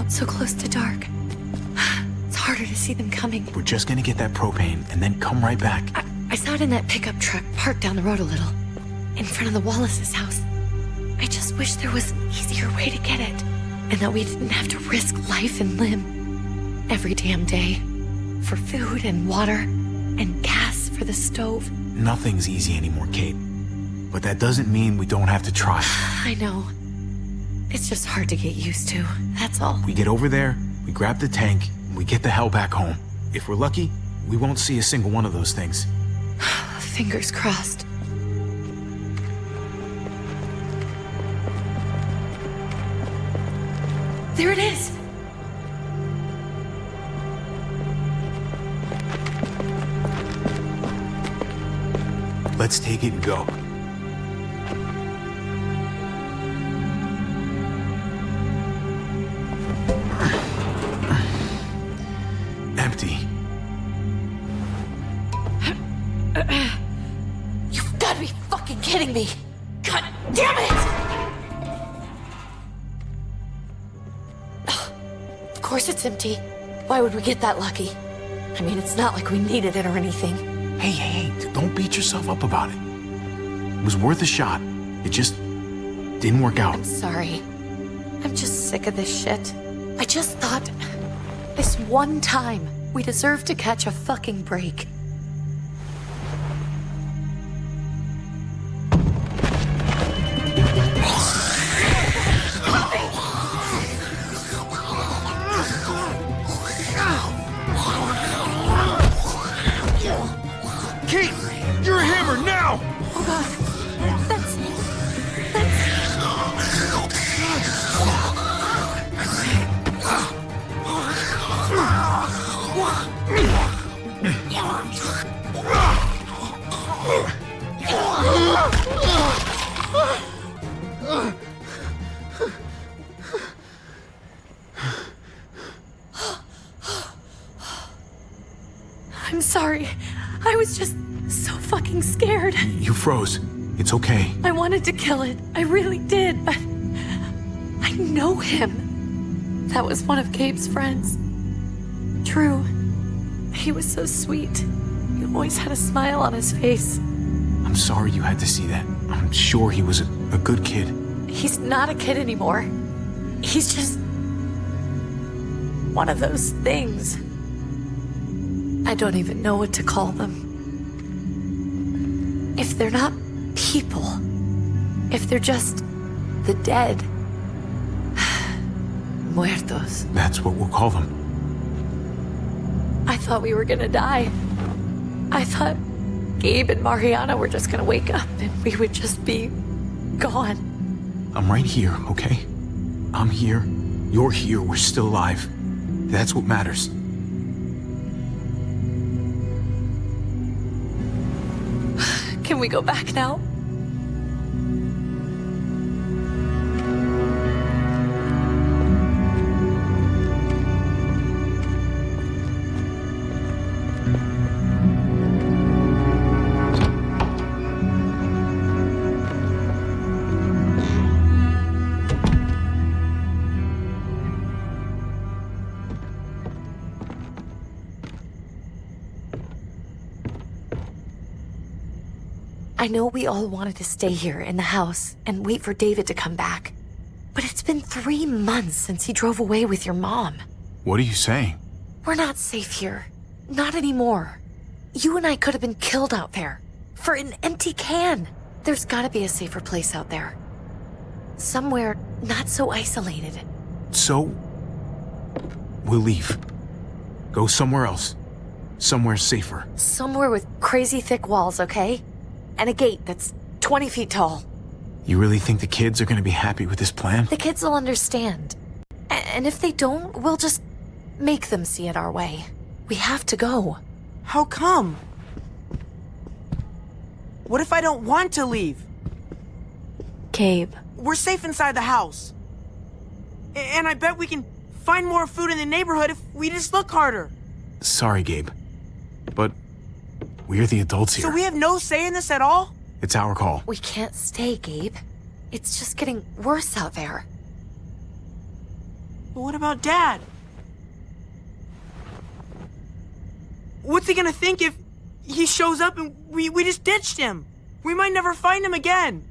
So close to dark. It's harder to see them coming. We're just gonna get that propane and then come right back. I saw it in that pickup truck parked down the road a little, in front of the Wallace's house. I just wish there was an easier way to get it, and that we didn't have to risk life and limb every damn day for food and water and gas for the stove. Nothing's easy anymore, Kate. But that doesn't mean we don't have to try. I know. It's just hard to get used to, that's all. We get over there, we grab the tank, and we get the hell back home. If we're lucky, we won't see a single one of those things. Fingers crossed. There it is! Let's take it and go. Empty. You've got to be fucking kidding me! God damn it! Of course it's empty. Why would we get that lucky? I mean, it's not like we needed it or anything. Hey, don't beat yourself up about it. It was worth a shot. It just didn't work out. I'm sorry. I'm just sick of this shit. I just thought, this one time, we deserve to catch a fucking break. Kate, you're a hammer now! Oh god, that's... I'm sorry. I was just so fucking scared. You froze. It's okay. I wanted to kill it. I really did, but I know him. That was one of Gabe's friends. Drew. He was so sweet. He always had a smile on his face. I'm sorry you had to see that. I'm sure he was a good kid. He's not a kid anymore. He's just one of those things. I don't even know what to call them. If they're not people, if they're just the dead, muertos. That's what we'll call them. I thought we were gonna die. I thought Gabe and Mariana were just gonna wake up and we would just be gone. I'm right here, okay? I'm here. You're here. We're still alive. That's what matters. Can we go back now? I know we all wanted to stay here in the house and wait for David to come back. But it's been 3 months since he drove away with your mom. What are you saying? We're not safe here. Not anymore. You and I could have been killed out there. For an empty can. There's gotta be a safer place out there. Somewhere not so isolated. So, we'll leave. Go somewhere else. Somewhere safer. Somewhere with crazy thick walls, okay? And a gate that's 20 feet tall. You really think the kids are gonna be happy with this plan? The kids will understand. And if they don't, we'll just make them see it our way. We have to go. How come? What if I don't want to leave? Gabe. We're safe inside the house. And I bet we can find more food in the neighborhood if we just look harder. Sorry, Gabe. But we're the adults here. So we have no say in this at all? It's our call. We can't stay, Gabe. It's just getting worse out there. But what about Dad? What's he gonna think if he shows up and we just ditched him? We might never find him again.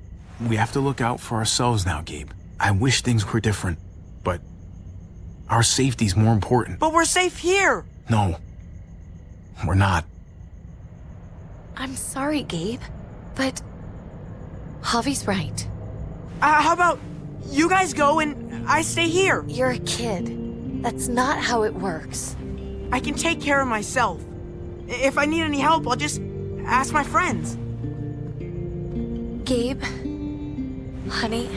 We have to look out for ourselves now, Gabe. I wish things were different, but our safety's more important. But we're safe here. No, we're not. I'm sorry, Gabe, but Javi's right. How about you guys go and I stay here? You're a kid. That's not how it works. I can take care of myself. If I need any help, I'll just ask my friends. Gabe, honey,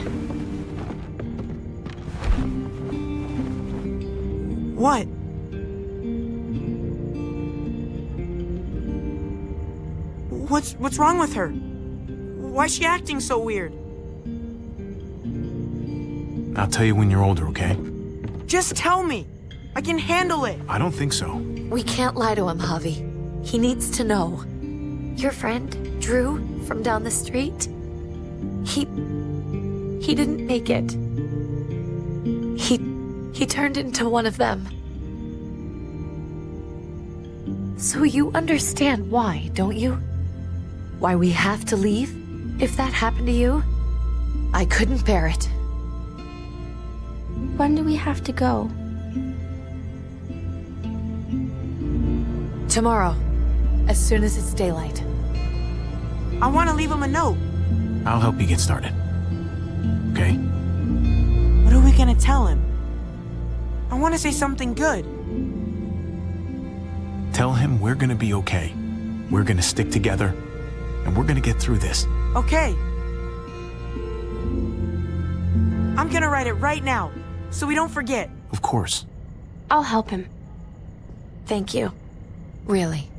What? What's wrong with her? Why's she acting so weird? I'll tell you when you're older, okay? Just tell me. I can handle it. I don't think so. we can't lie to him, Javi. He needs to know. Your friend, Drew, from down the street, he didn't make it. He turned into one of them. So you understand why, don't you? Why we have to leave? If that happened to you, I couldn't bear it. When do we have to go? Tomorrow, as soon as it's daylight. I want to leave him a note. I'll help you get started. Okay? What are we gonna tell him? I want to say something good. Tell him we're gonna be okay. We're gonna stick together, and we're gonna get through this. Okay. I'm gonna write it right now, so we don't forget. Of course. I'll help him. Thank you. Really.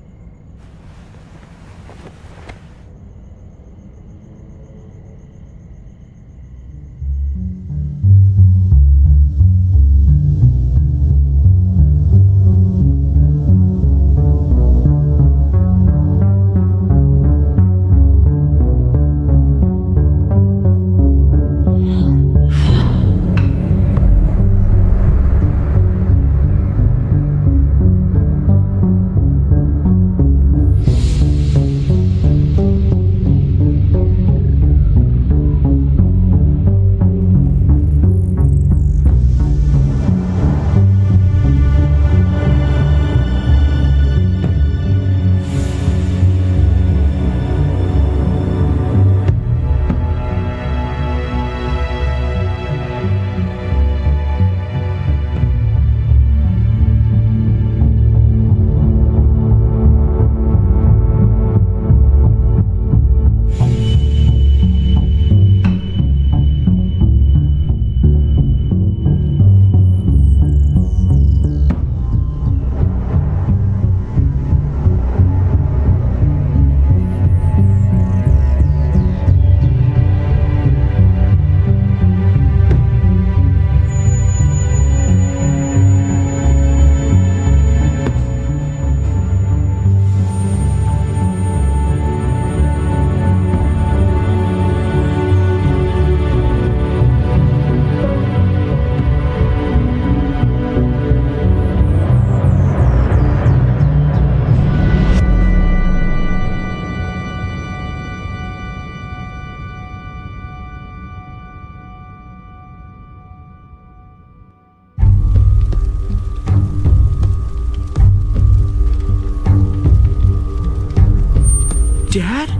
Dad?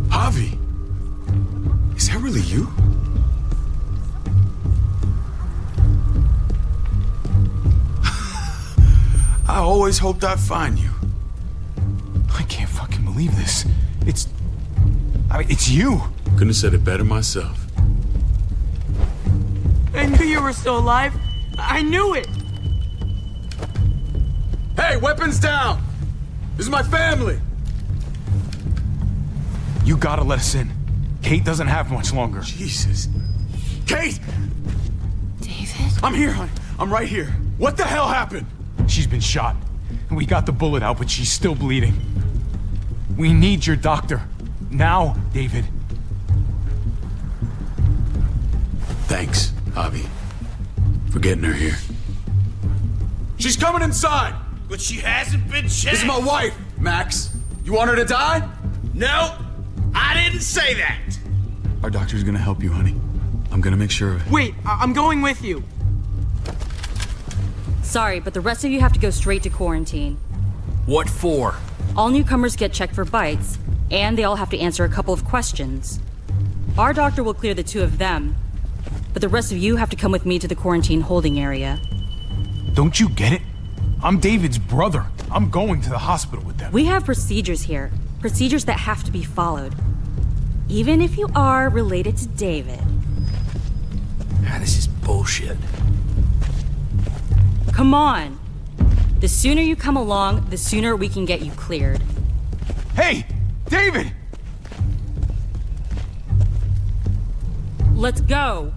Javi, is that really you? I always hoped I'd find you. I can't fucking believe this. It's you. Couldn't have said it better myself. I knew you were still alive. I knew it. Hey, weapons down! This is my family! You gotta let us in. Kate doesn't have much longer. Jesus. Kate! David? I'm here, honey. I'm right here. What the hell happened? She's been shot. We got the bullet out, but she's still bleeding. We need your doctor. Now, David. Thanks, Javi. for getting her here. She's coming inside! But she hasn't been checked. This is my wife, Max. You want her to die? No, I didn't say that. Our doctor's gonna help you, honey. I'm gonna make sure of it. Wait, I'm going with you. Sorry, but the rest of you have to go straight to quarantine. What for? All newcomers get checked for bites, and they all have to answer a couple of questions. Our doctor will clear the two of them, but the rest of you have to come with me to the quarantine holding area. Don't you get it? I'm David's brother. I'm going to the hospital with them. We have procedures here, procedures that have to be followed. Even if you are related to David. Ah, this is bullshit. Come on. The sooner you come along, the sooner we can get you cleared. Hey, David! Let's go.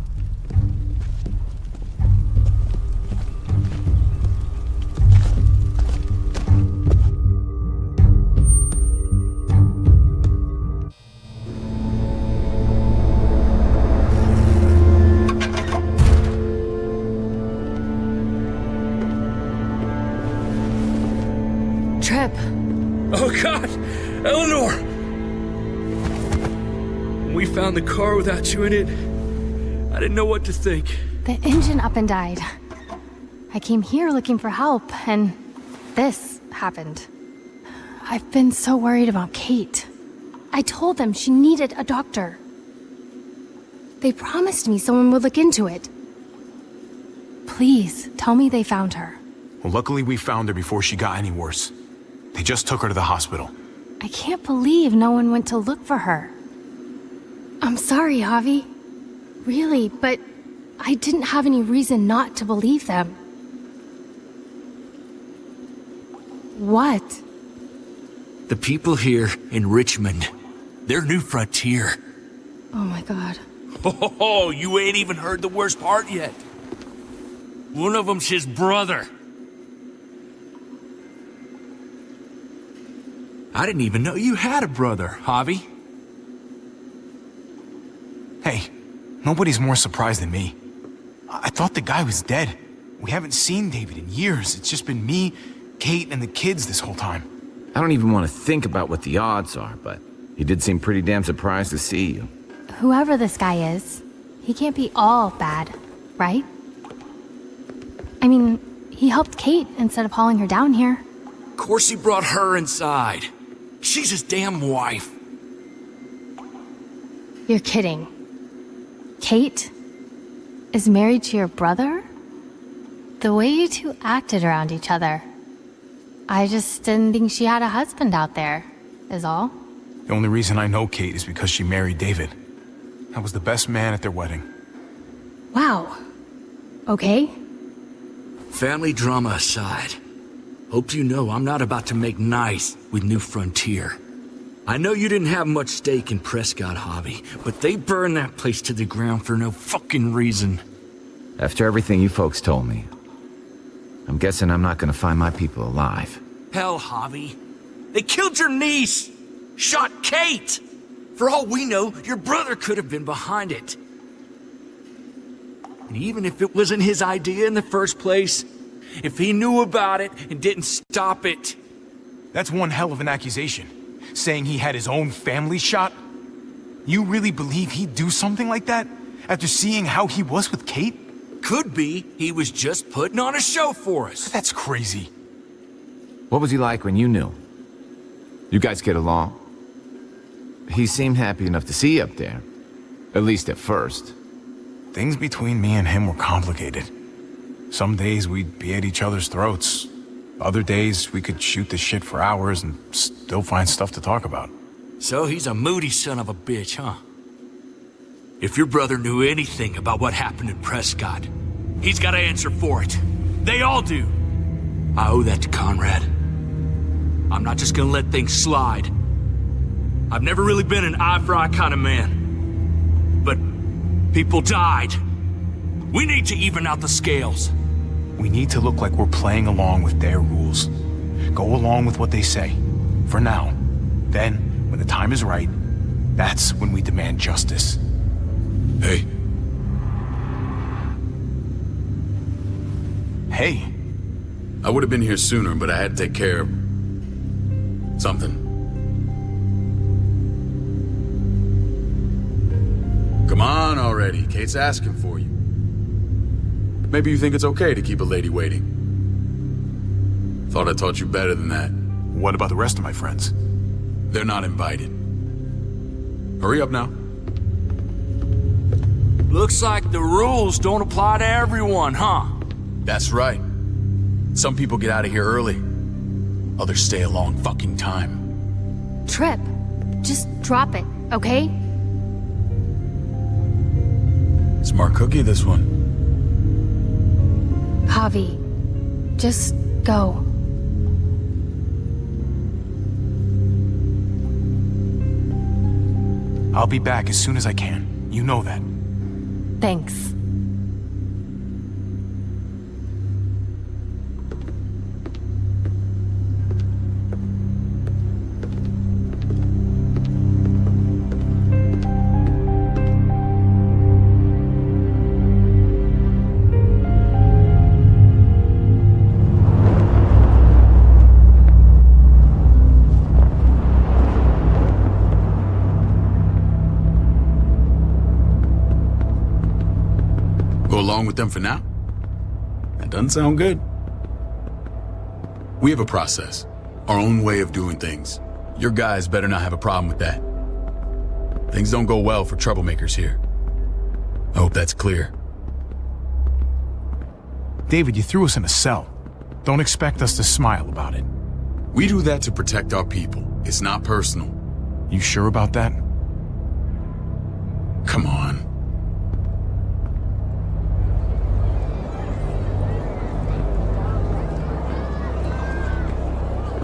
Trip. Oh God, Eleanor! When we found the car without you in it, I didn't know what to think. The engine up and died. I came here looking for help, and this happened. I've been so worried about Kate. I told them she needed a doctor. They promised me someone would look into it. Please, tell me they found her. Well, luckily we found her before she got any worse. They just took her to the hospital. I can't believe no one went to look for her. I'm sorry, Javi. Really, but I didn't have any reason not to believe them. What? The people here in Richmond, their new frontier. Oh my God. Oh, you ain't even heard the worst part yet. One of them's his brother. I didn't even know you had a brother, Javi. Hey, nobody's more surprised than me. I thought the guy was dead. We haven't seen David in years. It's just been me, Kate, and the kids this whole time. I don't even want to think about what the odds are, but he did seem pretty damn surprised to see you. Whoever this guy is, he can't be all bad, right? I mean, he helped Kate instead of hauling her down here. Of course he brought her inside. She's his damn wife. You're kidding. Kate is married to your brother? The way you two acted around each other. I just didn't think she had a husband out there, is all. The only reason I know Kate is because she married David. I was the best man at their wedding. Wow. Okay. Family drama aside, hope you know I'm not about to make nice with New Frontier. I know you didn't have much stake in Prescott, Javi, but they burned that place to the ground for no fucking reason. After everything you folks told me, I'm guessing I'm not gonna find my people alive. Hell, Javi. They killed your niece! Shot Kate! For all we know, your brother could have been behind it. And even if it wasn't his idea in the first place, if he knew about it and didn't stop it... That's one hell of an accusation. Saying he had his own family shot? You really believe he'd do something like that? After seeing how he was with Kate? Could be he was just putting on a show for us. That's crazy. What was he like when you knew? You guys get along? He seemed happy enough to see you up there. At least at first. Things between me and him were complicated. Some days we'd be at each other's throats. Other days we could shoot the shit for hours and still find stuff to talk about. So he's a moody son of a bitch, huh? If your brother knew anything about what happened in Prescott, he's got to answer for it. They all do. I owe that to Conrad. I'm not just gonna let things slide. I've never really been an eye-for-eye kind of man. But people died. We need to even out the scales. We need to look like we're playing along with their rules. Go along with what they say. For now. Then, when the time is right, that's when we demand justice. Hey. Hey. I would have been here sooner, but I had to take care of something. Come on already. Kate's asking for you. Maybe you think it's okay to keep a lady waiting. Thought I taught you better than that. What about the rest of my friends? They're not invited. Hurry up now. Looks like the rules don't apply to everyone, huh? That's right. Some people get out of here early. Others stay a long fucking time. Trip, just drop it, okay? Smart cookie, this one. Javi, just go. I'll be back as soon as I can. You know that. Thanks. Along with them for now? That doesn't sound good. We have a process, our own way of doing things. Your guys better not have a problem with that. Things don't go well for troublemakers here. I hope that's clear. David, you threw us in a cell. Don't expect us to smile about it. We do that to protect our people. It's not personal. You sure about that? Come on.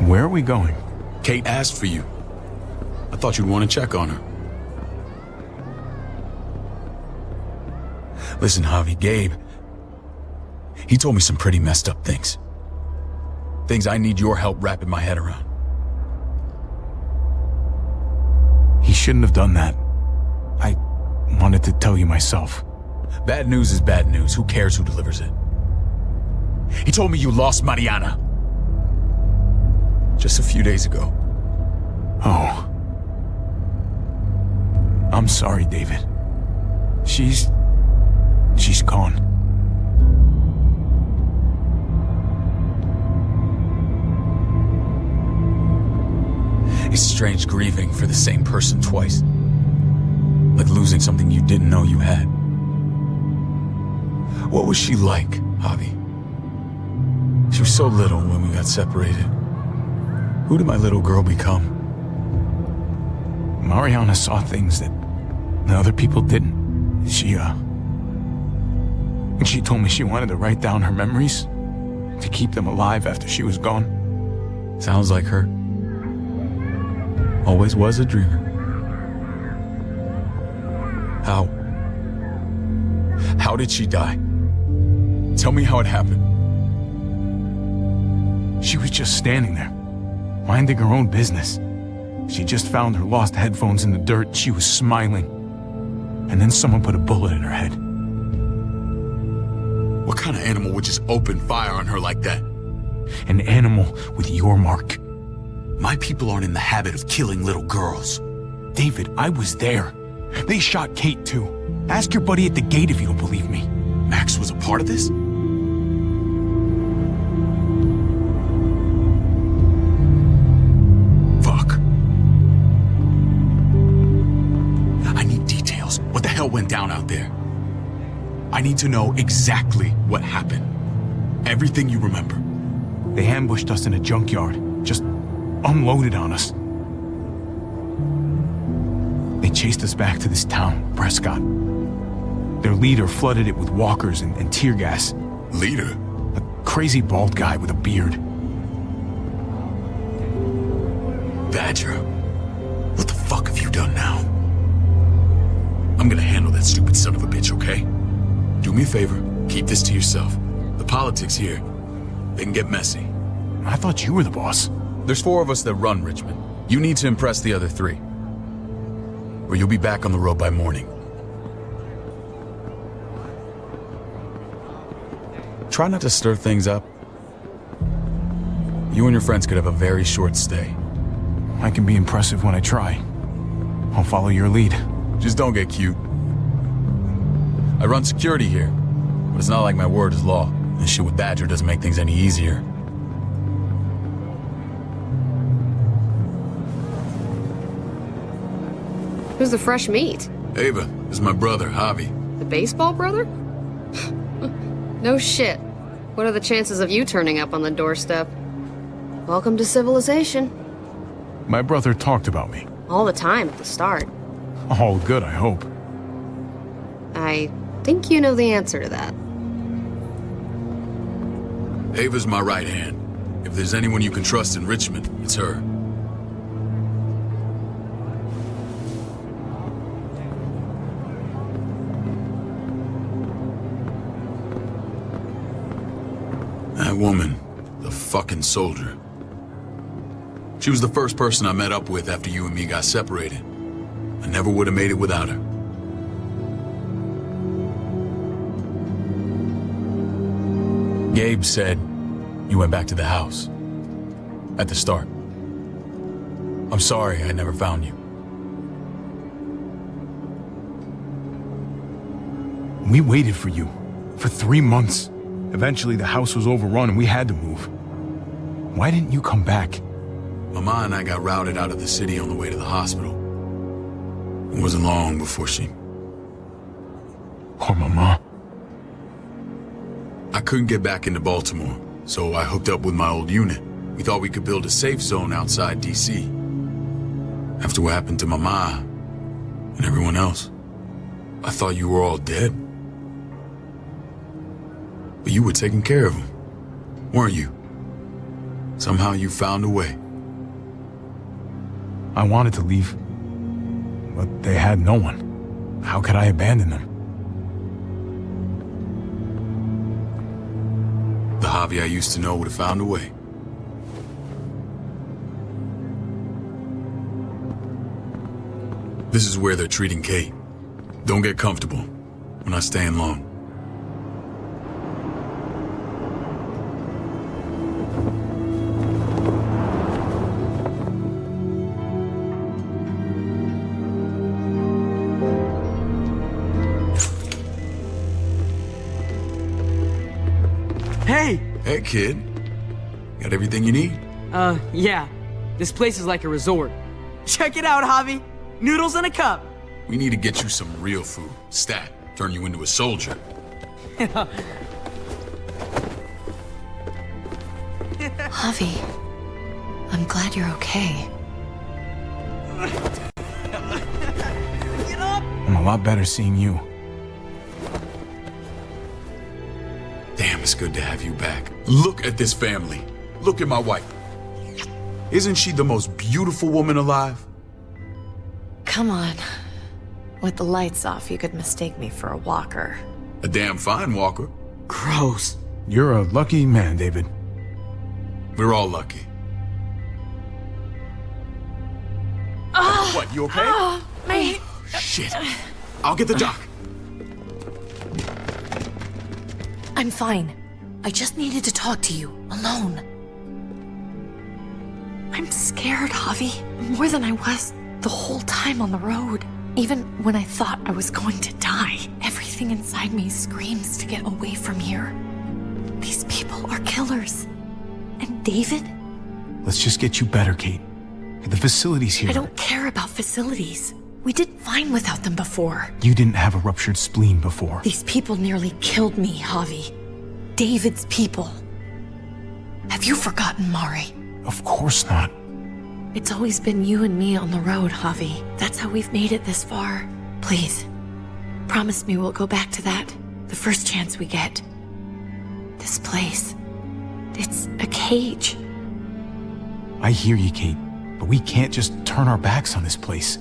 Where are we going? Kate asked for you. I thought you'd want to check on her. Listen, Javi, Gabe, he told me some pretty messed up things. Things I need your help wrapping my head around. He shouldn't have done that. I wanted to tell you myself. Bad news is bad news. Who cares who delivers it? He told me you lost Mariana. Just a few days ago. Oh. I'm sorry, David. She's gone. It's strange grieving for the same person twice. Like losing something you didn't know you had. What was she like, Javi? She was so little when we got separated. Who did my little girl become? Mariana saw things that other people didn't. She told me she wanted to write down her memories to keep them alive after she was gone. Sounds like her. Always was a dreamer. How? How did she die? Tell me how it happened. She was just standing there, minding her own business. She just found her lost headphones in the dirt. She was smiling. And then someone put a bullet in her head. What kind of animal would just open fire on her like that? An animal with your mark. My people aren't in the habit of killing little girls. David, I was there. They shot Kate too. Ask your buddy at the gate if you don't believe me. Max was a part of this? Fuck. I need details. What the hell went down out there? I need to know exactly what happened. Everything you remember. They ambushed us in a junkyard. Just unloaded on us. They chased us back to this town, Prescott. Their leader flooded it with walkers and tear gas. Leader? A crazy bald guy with a beard. Badger, what the fuck have you done now? I'm gonna handle that stupid son of a bitch, okay? Do me a favor, keep this to yourself. The politics here, they can get messy. I thought you were the boss. There's 4 of us that run Richmond. You need to impress the other 3. Or you'll be back on the road by morning. Try not to stir things up. You and your friends could have a very short stay. I can be impressive when I try. I'll follow your lead. Just don't get cute. I run security here, but it's not like my word is law. This shit with Badger doesn't make things any easier. Who's the fresh meat? Ava, this is my brother, Javi. The baseball brother? No shit. What are the chances of you turning up on the doorstep? Welcome to civilization. My brother talked about me. All the time at the start. All good, I hope. I think you know the answer to that. Ava's my right hand. If there's anyone you can trust in Richmond, it's her. That woman, the fucking soldier. She was the first person I met up with after you and me got separated. I never would have made it without her. Gabe said you went back to the house. At the start. I'm sorry I never found you. We waited for you. For 3 months. Eventually the house was overrun and we had to move. Why didn't you come back? Mama and I got routed out of the city on the way to the hospital. It wasn't long before she... Poor Mama. I couldn't get back into Baltimore, so I hooked up with my old unit. We thought we could build a safe zone outside D.C. After what happened to Mama and everyone else, I thought you were all dead. But you were taking care of them, weren't you? Somehow you found a way. I wanted to leave, but they had no one. How could I abandon them? The Javi I used to know would have found a way. This is where they're treating Kate. Don't get comfortable. We're not staying long. Hey! Hey, kid. Got everything you need? Yeah. This place is like a resort. Check it out, Javi. Noodles in a cup. We need to get you some real food. Stat. Turn you into a soldier. Javi, I'm glad you're okay. Get up! I'm a lot better seeing you. Damn, it's good to have you back. Look at this family. Look at my wife. Isn't she the most beautiful woman alive? Come on. With the lights off, you could mistake me for a walker. A damn fine walker. Gross. You're a lucky man, David. We're all lucky. What, you okay? Shit. I'll get the doc. I'm fine. I just needed to talk to you, alone. I'm scared, Javi. More than I was the whole time on the road. Even when I thought I was going to die, everything inside me screams to get away from here. These people are killers. And David? Let's just get you better, Kate. The facilities here... I don't care about facilities. We did fine without them before. You didn't have a ruptured spleen before. These people nearly killed me, Javi. David's people. Have you forgotten, Mari? Of course not. It's always been you and me on the road, Javi. That's how we've made it this far. Please, promise me we'll go back to that the first chance we get. This place, it's a cage. I hear you, Kate, but we can't just turn our backs on this place.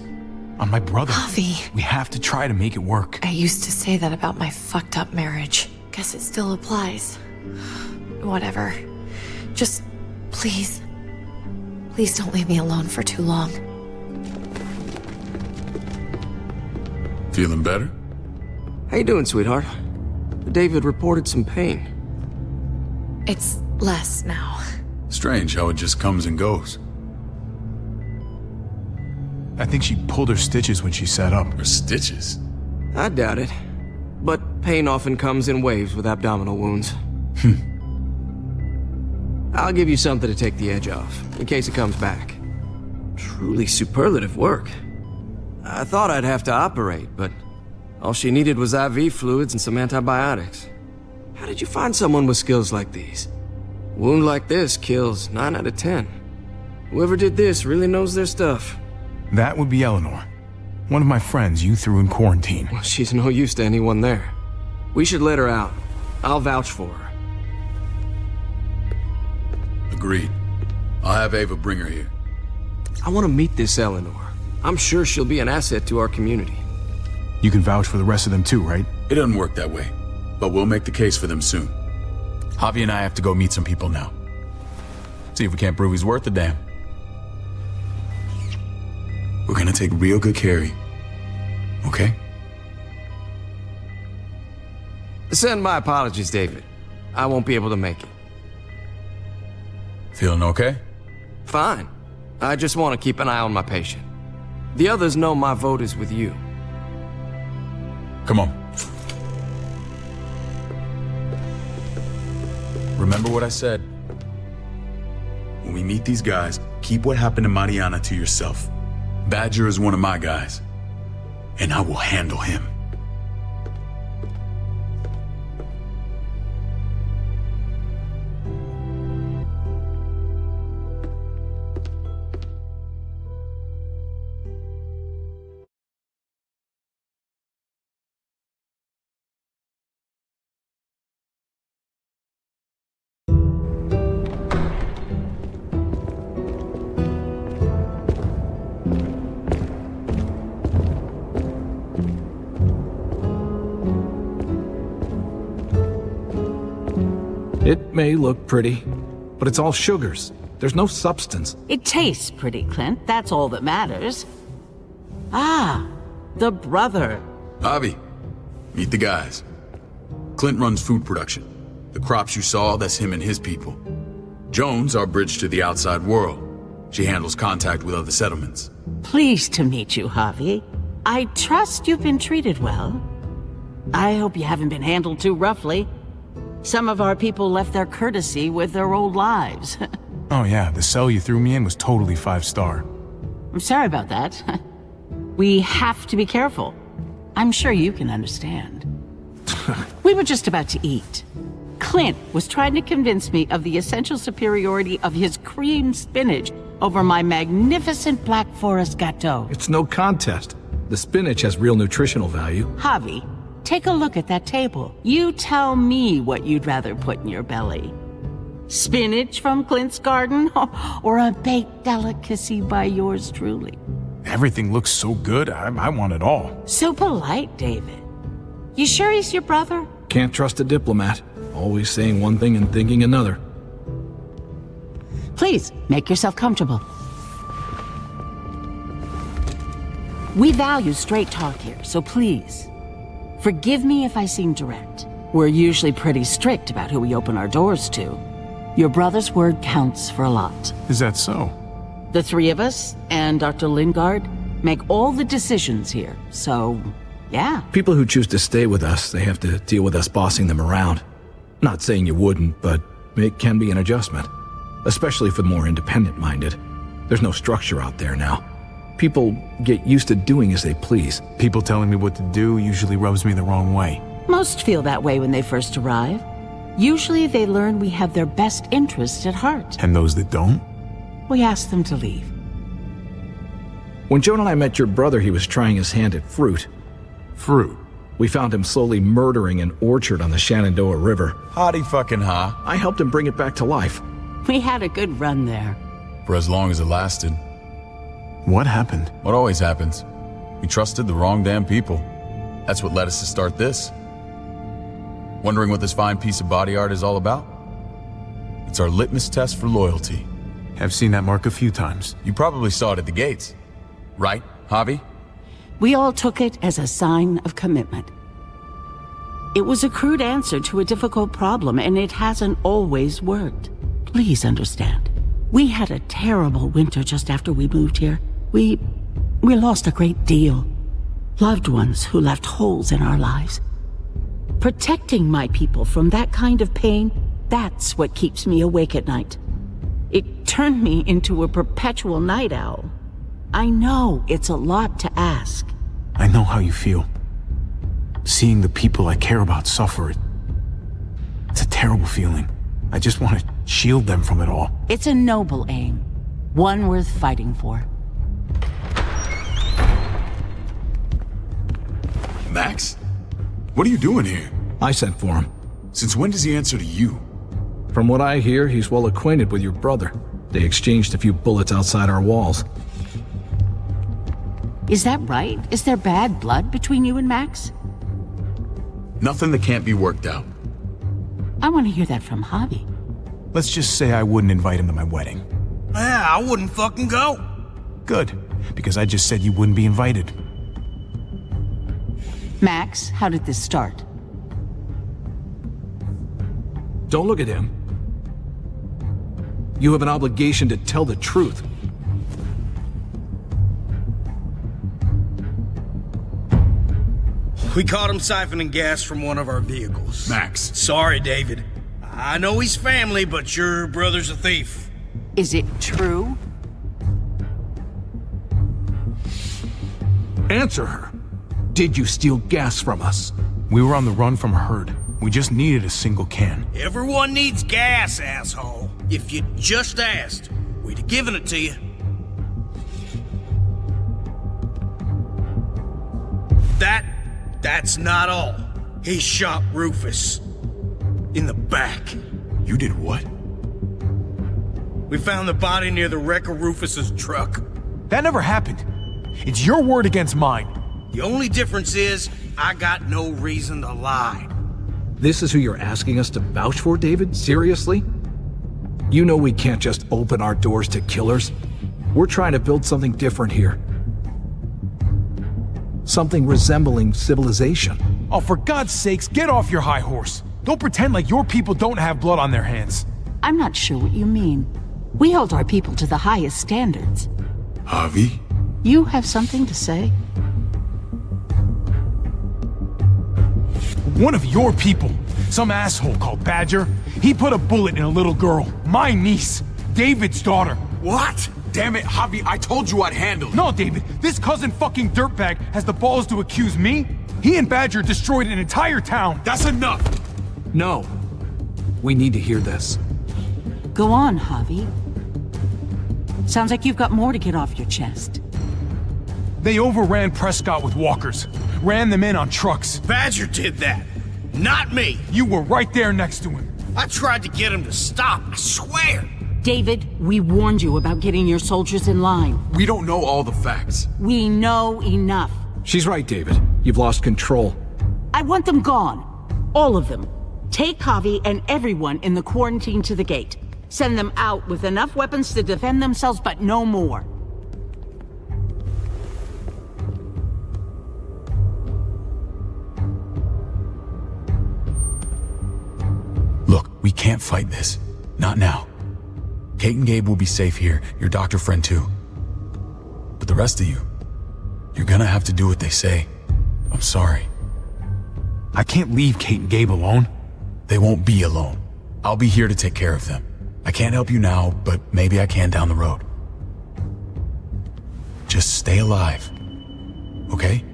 On my brother. Javi. We have to try to make it work. I used to say that about my fucked up marriage. Guess it still applies. Whatever. Just, please. Please don't leave me alone for too long. Feeling better? How you doing, sweetheart? David reported some pain. It's less now. Strange how it just comes and goes. I think she pulled her stitches when she sat up. Her stitches? I doubt it. But pain often comes in waves with abdominal wounds. I'll give you something to take the edge off, in case it comes back. Truly superlative work. I thought I'd have to operate, but all she needed was IV fluids and some antibiotics. How did you find someone with skills like these? A wound like this kills 9 out of 10. Whoever did this really knows their stuff. That would be Eleanor. One of my friends you threw in quarantine. Well, she's no use to anyone there. We should let her out. I'll vouch for her. Agreed. I'll have Ava bring her here. I want to meet this Eleanor. I'm sure she'll be an asset to our community. You can vouch for the rest of them too, right? It doesn't work that way, but we'll make the case for them soon. Javi and I have to go meet some people now. See if we can't prove he's worth the damn. We're gonna take real good care of you. Okay? Send my apologies, David. I won't be able to make it. Feeling okay? Fine. I just want to keep an eye on my patient. The others know my vote is with you. Come on. Remember what I said. When we meet these guys, keep what happened to Mariana to yourself. Badger is one of my guys, and I will handle him. It may look pretty, but it's all sugars. There's no substance. It tastes pretty, Clint. That's all that matters. Ah, the brother. Javi, meet the guys. Clint runs food production. The crops you saw, that's him and his people. Jones, our bridge to the outside world. She handles contact with other settlements. Pleased to meet you, Javi. I trust you've been treated well. I hope you haven't been handled too roughly. Some of our people left their courtesy with their old lives. Oh yeah, the cell you threw me in was totally 5-star. I'm sorry about that. We have to be careful. I'm sure you can understand. We were just about to eat. Clint was trying to convince me of the essential superiority of his cream spinach over my magnificent Black Forest gâteau. It's no contest. The spinach has real nutritional value. Javi, take a look at that table. You tell me what you'd rather put in your belly. Spinach from Clint's garden, or a baked delicacy by yours truly? Everything looks so good, I want it all. So polite, David. You sure he's your brother? Can't trust a diplomat. Always saying one thing and thinking another. Please, make yourself comfortable. We value straight talk here, so please, forgive me if I seem direct. We're usually pretty strict about who we open our doors to. Your brother's word counts for a lot. Is that so? The three of us and Dr. Lingard make all the decisions here, so yeah. People who choose to stay with us, they have to deal with us bossing them around. Not saying you wouldn't, but it can be an adjustment. Especially for the more independent-minded. There's no structure out there now. People get used to doing as they please. People telling me what to do usually rubs me the wrong way. Most feel that way when they first arrive. Usually they learn we have their best interests at heart. And those that don't? We ask them to leave. When Joan and I met your brother, he was trying his hand at fruit. Fruit? We found him slowly murdering an orchard on the Shenandoah River. Howdy fucking ha. I helped him bring it back to life. We had a good run there. For as long as it lasted. What happened? What always happens. We trusted the wrong damn people. That's what led us to start this. Wondering what this fine piece of body art is all about? It's our litmus test for loyalty. I've seen that mark a few times. You probably saw it at the gates. Right, Javi? We all took it as a sign of commitment. It was a crude answer to a difficult problem, and it hasn't always worked. Please understand. We had a terrible winter just after we moved here. We lost a great deal. Loved ones who left holes in our lives. Protecting my people from that kind of pain, that's what keeps me awake at night. It turned me into a perpetual night owl. I know it's a lot to ask. I know how you feel. Seeing the people I care about suffer, it's a terrible feeling. I just want to shield them from it all. It's a noble aim. One worth fighting for. Max? What are you doing here? I sent for him. Since when does he answer to you? From what I hear, he's well acquainted with your brother. They exchanged a few bullets outside our walls. Is that right? Is there bad blood between you and Max? Nothing that can't be worked out. I want to hear that from Javi. Let's just say I wouldn't invite him to my wedding. Yeah, I wouldn't fucking go. Good, because I just said you wouldn't be invited. Max, how did this start? Don't look at him. You have an obligation to tell the truth. We caught him siphoning gas from one of our vehicles. Max. Sorry, David. I know he's family, but your brother's a thief. Is it true? Answer her. Did you steal gas from us? We were on the run from a herd. We just needed a single can. Everyone needs gas, asshole. If you just asked, we'd have given it to you. That's not all. He shot Rufus. In the back. You did what? We found the body near the wreck of Rufus's truck. That never happened. It's your word against mine. The only difference is, I got no reason to lie. This is who you're asking us to vouch for, David? Seriously? You know we can't just open our doors to killers. We're trying to build something different here. Something resembling civilization. Oh, for God's sakes, get off your high horse. Don't pretend like your people don't have blood on their hands. I'm not sure what you mean. We hold our people to the highest standards. Javi? You have something to say? One of your people, some asshole called Badger, he put a bullet in a little girl, my niece, David's daughter. What? Damn it, Javi, I told you I'd handle it. No, David, this cousin fucking dirtbag has the balls to accuse me? He and Badger destroyed an entire town. That's enough! No. We need to hear this. Go on, Javi. Sounds like you've got more to get off your chest. They overran Prescott with walkers, ran them in on trucks. Badger did that, not me. You were right there next to him. I tried to get him to stop, I swear. David, we warned you about getting your soldiers in line. We don't know all the facts. We know enough. She's right, David. You've lost control. I want them gone. All of them. Take Javi and everyone in the quarantine to the gate. Send them out with enough weapons to defend themselves, but no more. Look, we can't fight this. Not now. Kate and Gabe will be safe here, your doctor friend too. But the rest of you, you're gonna have to do what they say. I'm sorry. I can't leave Kate and Gabe alone. They won't be alone. I'll be here to take care of them. I can't help you now, but maybe I can down the road. Just stay alive, okay?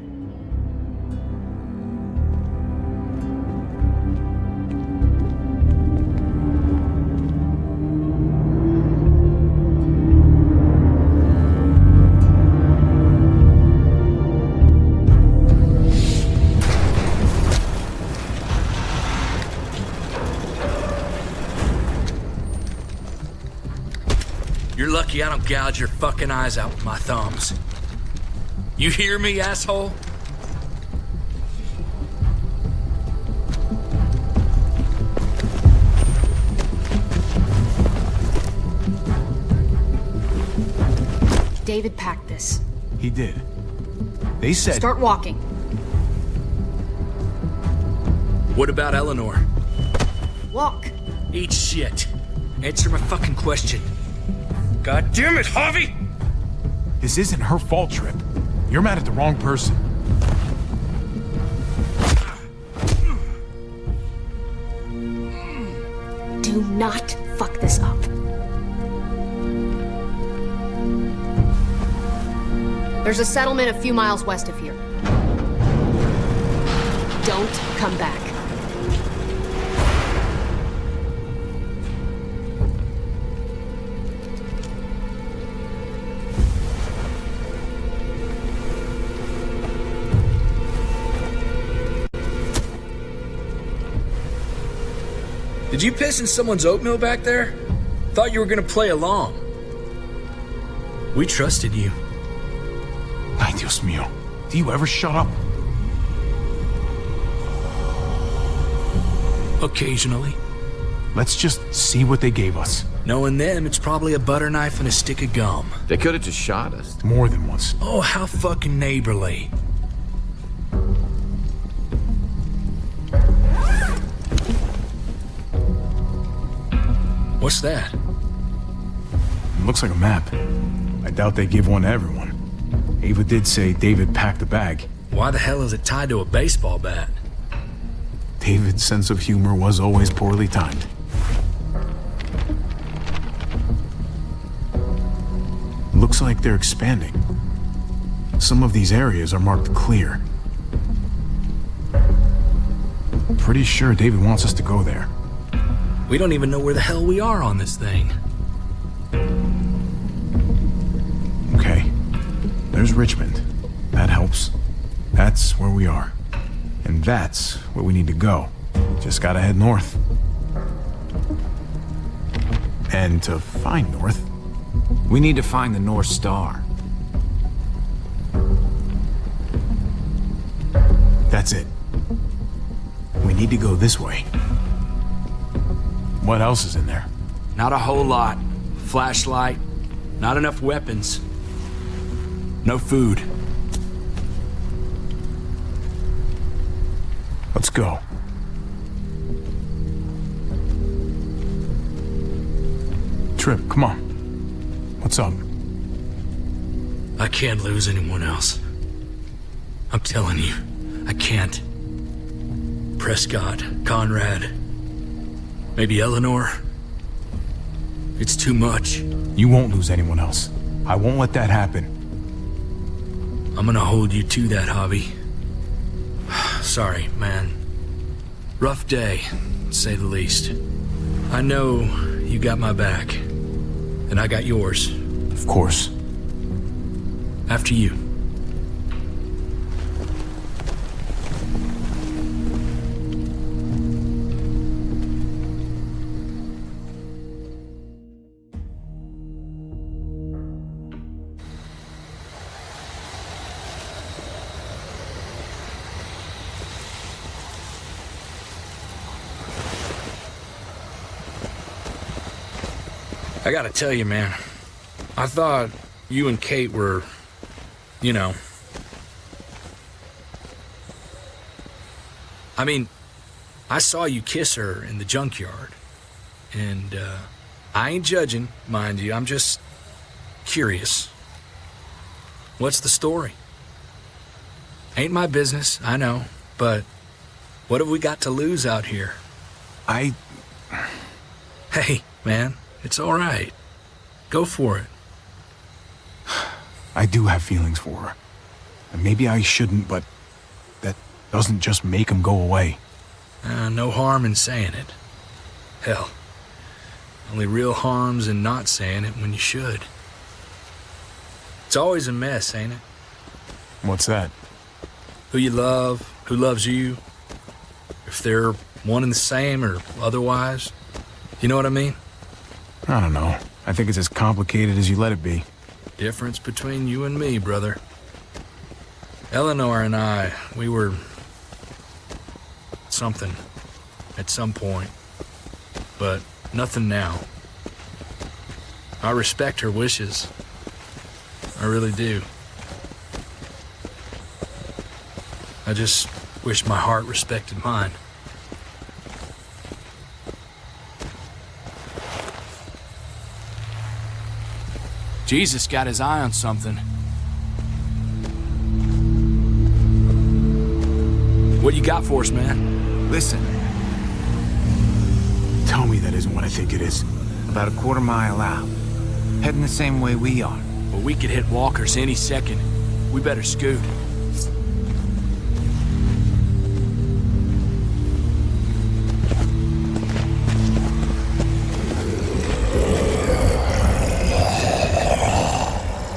You're lucky I don't gouge your fucking eyes out with my thumbs. You hear me, asshole? David packed this. He did. They said... Start walking. What about Eleanor? Walk. Eat shit. Answer my fucking question. God damn it, Javi! This isn't her fault, Trip. You're mad at the wrong person. Do not fuck this up. There's a settlement a few miles west of here. Don't come back. Did you piss in someone's oatmeal back there? Thought you were gonna play along. We trusted you. Ay, Dios mío. Do you ever shut up? Occasionally. Let's just see what they gave us. Knowing them, it's probably a butter knife and a stick of gum. They could have just shot us. More than once. Oh, how fucking neighborly. What's that? It looks like a map. I doubt they give one to everyone. Ava did say David packed a bag. Why the hell is it tied to a baseball bat? David's sense of humor was always poorly timed. Looks like they're expanding. Some of these areas are marked clear. Pretty sure David wants us to go there. We don't even know where the hell we are on this thing. Okay. There's Richmond. That helps. That's where we are. And that's where we need to go. Just gotta head north. And to find north, We need to find the North Star. that's it. We need to go this way. What else is in there? Not a whole lot. Flashlight. Not enough weapons. No food. Let's go. Trip, come on. What's up? I can't lose anyone else. I'm telling you, I can't. Prescott, Conrad, maybe Eleanor. It's too much. You won't lose anyone else. I won't let that happen. I'm gonna hold you to that, Javi. Sorry, man. Rough day, to say the least. I know you got my back, and I got yours. Of course. After you. I gotta tell you, man, I thought you and Kate were, you know. I mean, I saw you kiss her in the junkyard. And, I ain't judging, mind you, I'm just curious. What's the story? Ain't my business, I know, but what have we got to lose out here? Hey, man. It's all right. Go for it. I do have feelings for her. And maybe I shouldn't, but that doesn't just make them go away. No harm in saying it. Hell, only real harm's in not saying it when you should. It's always a mess, ain't it? What's that? Who you love, who loves you, if they're one and the same or otherwise. You know what I mean? I don't know. I think it's as complicated as you let it be. Difference between you and me, brother. Eleanor and I, we were something at some point, but nothing now. I respect her wishes. I really do. I just wish my heart respected mine. Jesus got his eye on something. What you got for us, man? Listen. Tell me that isn't what I think it is. About a quarter-mile out. Heading the same way we are. Well, we could hit walkers any second. We better scoot.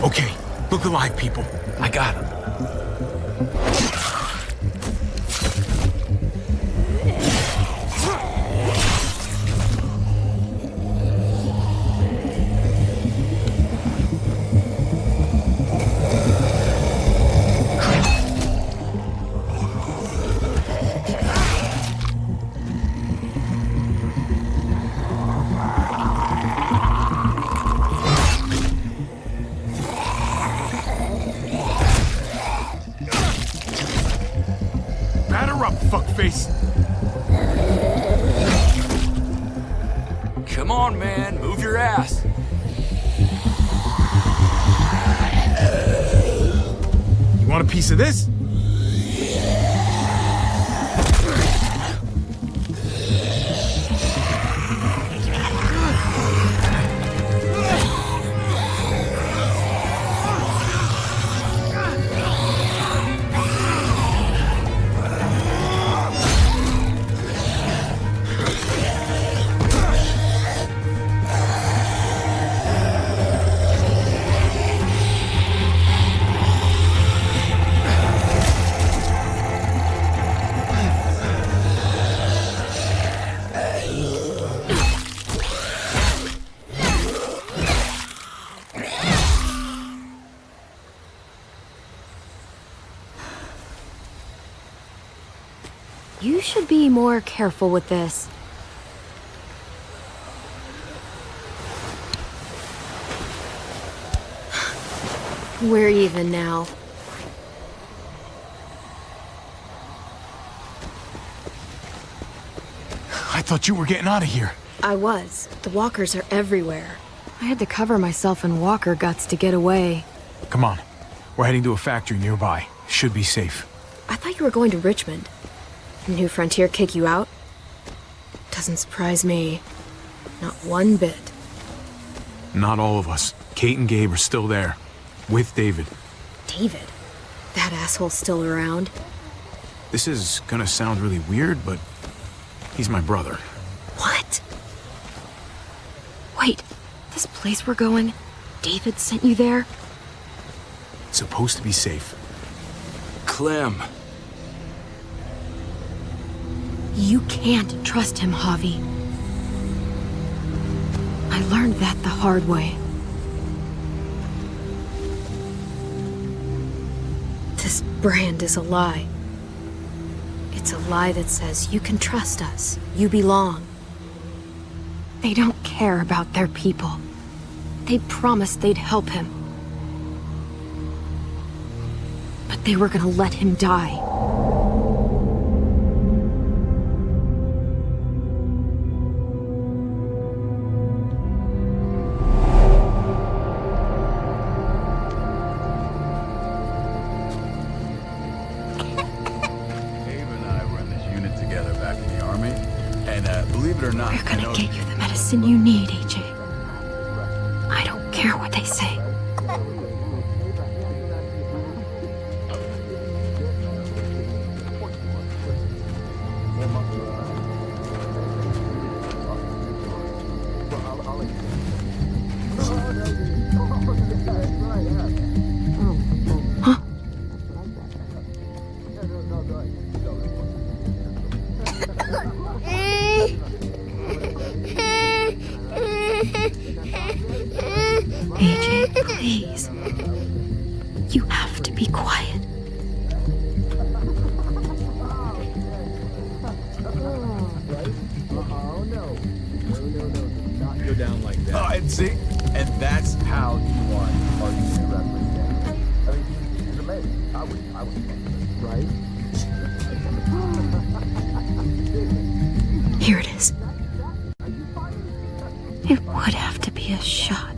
Okay, look alive, people. I got him. Fuckface. Come on, man. Move your ass. You want a piece of this? You should be more careful with this. We're even now. I thought you were getting out of here. I was. The walkers are everywhere. I had to cover myself in walker guts to get away. Come on. We're heading to a factory nearby. Should be safe. I thought you were going to Richmond. New Frontier kick you out? Doesn't surprise me. Not one bit. Not all of us. Kate and Gabe are still there. With David. David? That asshole's still around? This is gonna sound really weird, but he's my brother. What? Wait, this place we're going, David sent you there? It's supposed to be safe. Clem. You can't trust him, Javi. I learned that the hard way. This brand is a lie. It's a lie that says you can trust us, you belong. They don't care about their people. They promised they'd help him. But they were gonna let him die. We're gonna get you the medicine you need, AJ. I don't care what they say. AJ, please. You have to be quiet. Go down like that. Oh, and see? And that's how you want argument to represent. I mean, he's amazing. I would, right? Here it is. It would have to be a shot.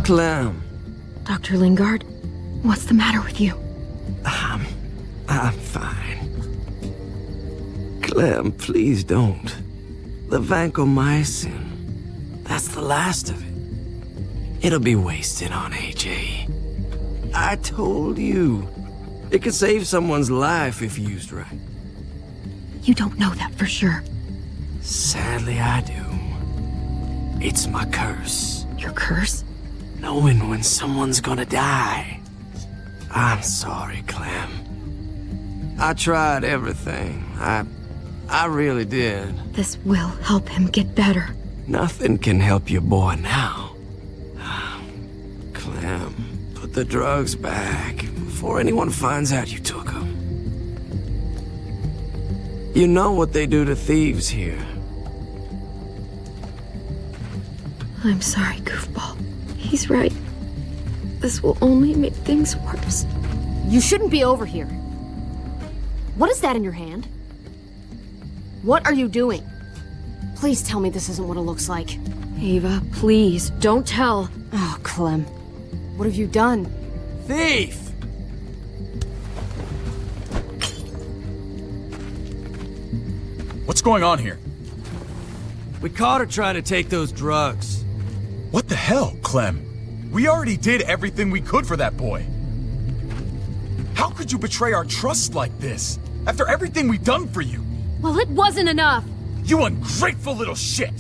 Clem. Dr. Lingard, what's the matter with you? I'm fine. Clem, please don't. The vancomycin, that's the last of it. It'll be wasted on AJ. I told you. It could save someone's life if used right. You don't know that for sure. Sadly, I do. It's my curse. Your curse? Knowing when someone's gonna die. I'm sorry, Clem. I tried everything. I really did. This will help him get better. Nothing can help your boy now. Clem, put the drugs back before anyone finds out you took them. You know what they do to thieves here. I'm sorry, goofball. He's right. This will only make things worse. You shouldn't be over here. What is that in your hand? What are you doing? Please tell me this isn't what it looks like. Ava, please, don't tell. Oh, Clem. What have you done? Thief! What's going on here? We caught her trying to take those drugs. What the hell, Clem? We already did everything we could for that boy. How could you betray our trust like this? After everything we've done for you? Well, it wasn't enough. You ungrateful little shit!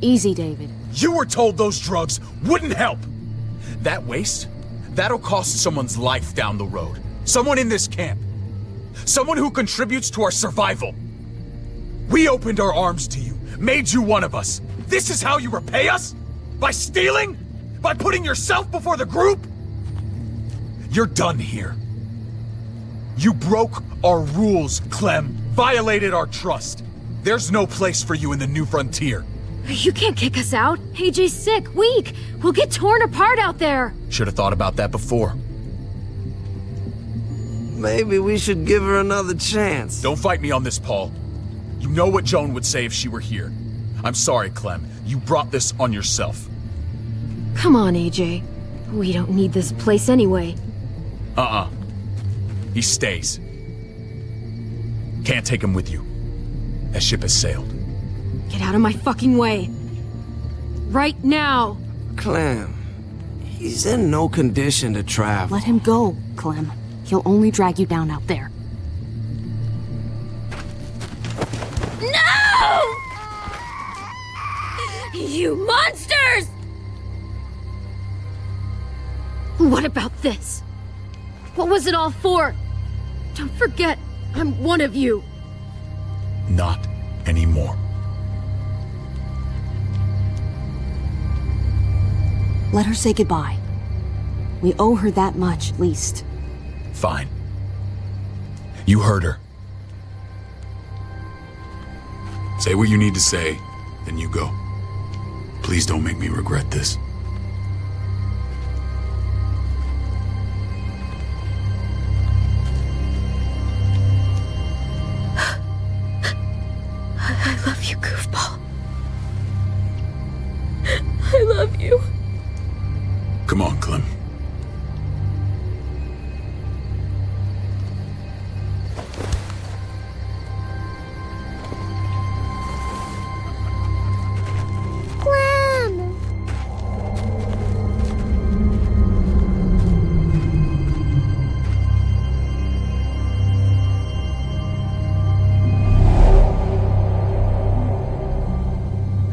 Easy, David. You were told those drugs wouldn't help. That waste, that'll cost someone's life down the road. Someone in this camp. Someone who contributes to our survival. We opened our arms to you, made you one of us. This is how you repay us? By stealing? By putting yourself before the group? You're done here. You broke our rules, Clem. Violated our trust. There's no place for you in the new frontier. You can't kick us out. AJ's sick, weak. We'll get torn apart out there. Should have thought about that before. Maybe we should give her another chance. Don't fight me on this, Paul. You know what Joan would say if she were here. I'm sorry, Clem. You brought this on yourself. Come on, AJ. We don't need this place anyway. He stays. Can't take him with you. That ship has sailed. Get out of my fucking way. Right now. Clem, he's in no condition to travel. Let him go, Clem. He'll only drag you down out there. No! You monsters! What about this? What was it all for? Don't forget, I'm one of you. Not anymore. Let her say goodbye. We owe her that much, at least. Fine. You heard her. Say what you need to say, then you go. Please don't make me regret this. I love you, goofball. I love you. Come on, Clem.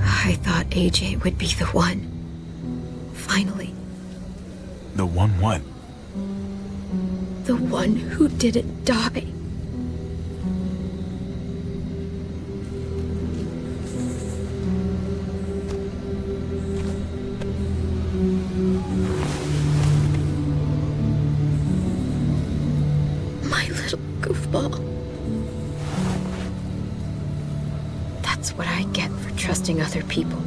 I thought AJ would be the one. Finally. The one what? The one who didn't die. My little goofball. That's what I get for trusting other people.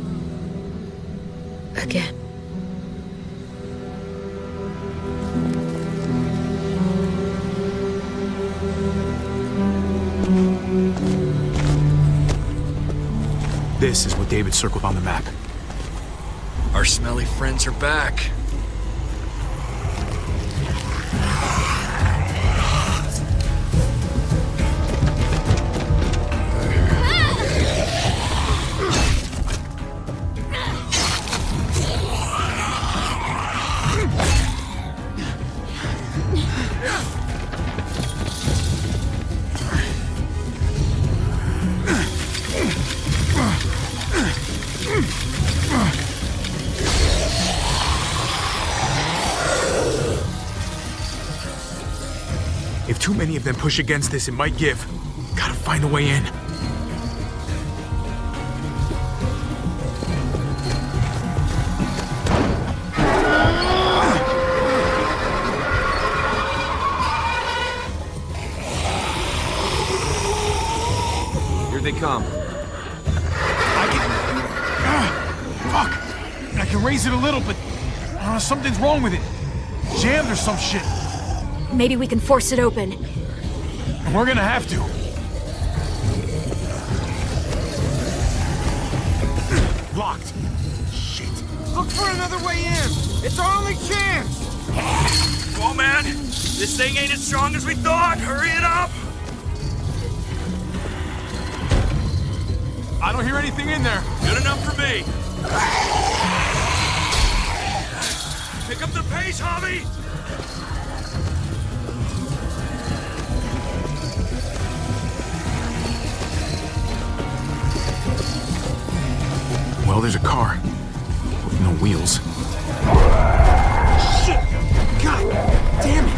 Again. This is what David circled on the map. Our smelly friends are back. Too many of them push against this, it might give. Gotta find a way in. Here they come. Fuck! I can raise it a little, but something's wrong with it. Jammed or some shit. Maybe we can force it open. We're gonna have to. Locked. Shit. Look for another way in. It's our only chance. Come on, man. This thing ain't as strong as we thought. Hurry it up. I don't hear anything in there. Good enough for me. Pick up the pace, Javi. Well, there's a car. With no wheels. Shit! God damn it!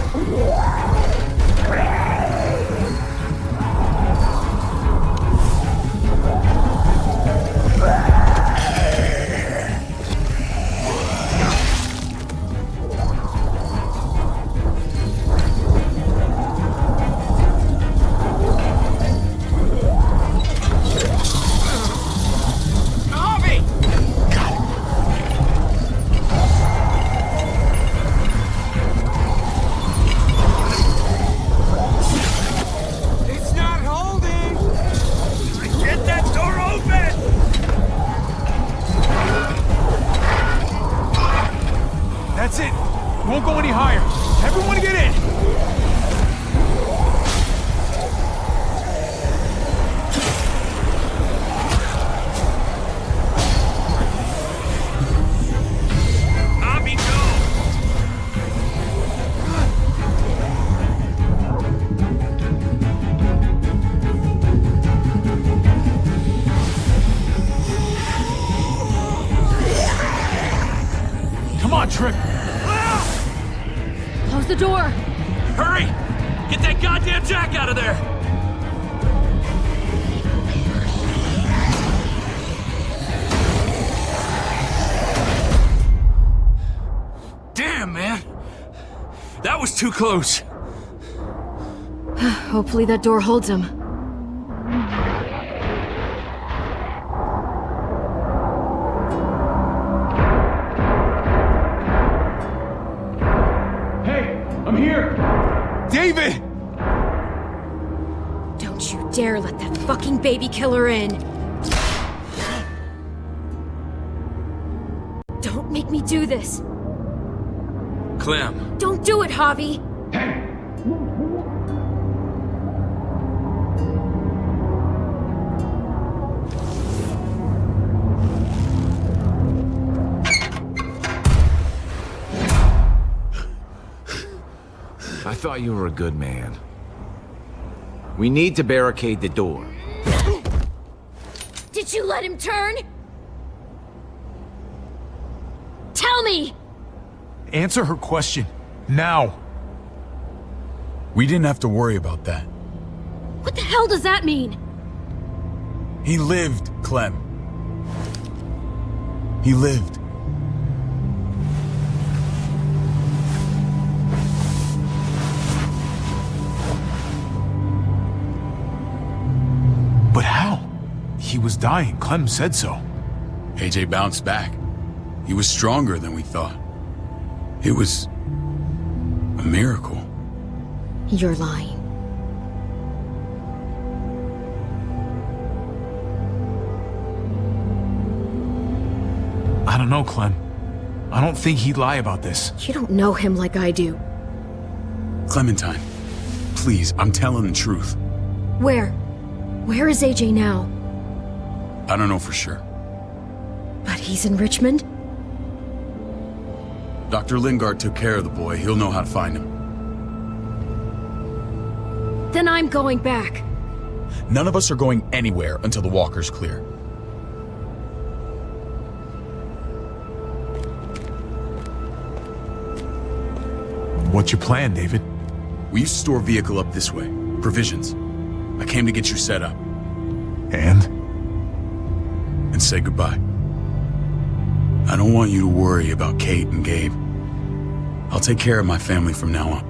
That's it. Won't go any higher. Everyone get in. Abby, go. Come on, Trick. Close the door. Hurry! Get that goddamn jack out of there! Damn, man! That was too close. Hopefully that door holds him. David! Don't you dare let that fucking baby killer in. Don't make me do this. Clem. Don't do it, Javi. I thought you were a good man. We need to barricade the door. Did you let him turn? Tell me! Answer her question. Now. We didn't have to worry about that. What the hell does that mean? He lived, Clem. He lived. But how? He was dying. Clem said so. AJ bounced back. He was stronger than we thought. It was a miracle. You're lying. I don't know, Clem. I don't think he'd lie about this. You don't know him like I do. Clementine, please, I'm telling the truth. Where? Where is AJ now? I don't know for sure. But he's in Richmond? Dr. Lingard took care of the boy. He'll know how to find him. Then I'm going back. None of us are going anywhere until the walker's clear. What's your plan, David? We used to store a vehicle up this way. Provisions. I came to get you set up. And? And say goodbye. I don't want you to worry about Kate and Gabe. I'll take care of my family from now on.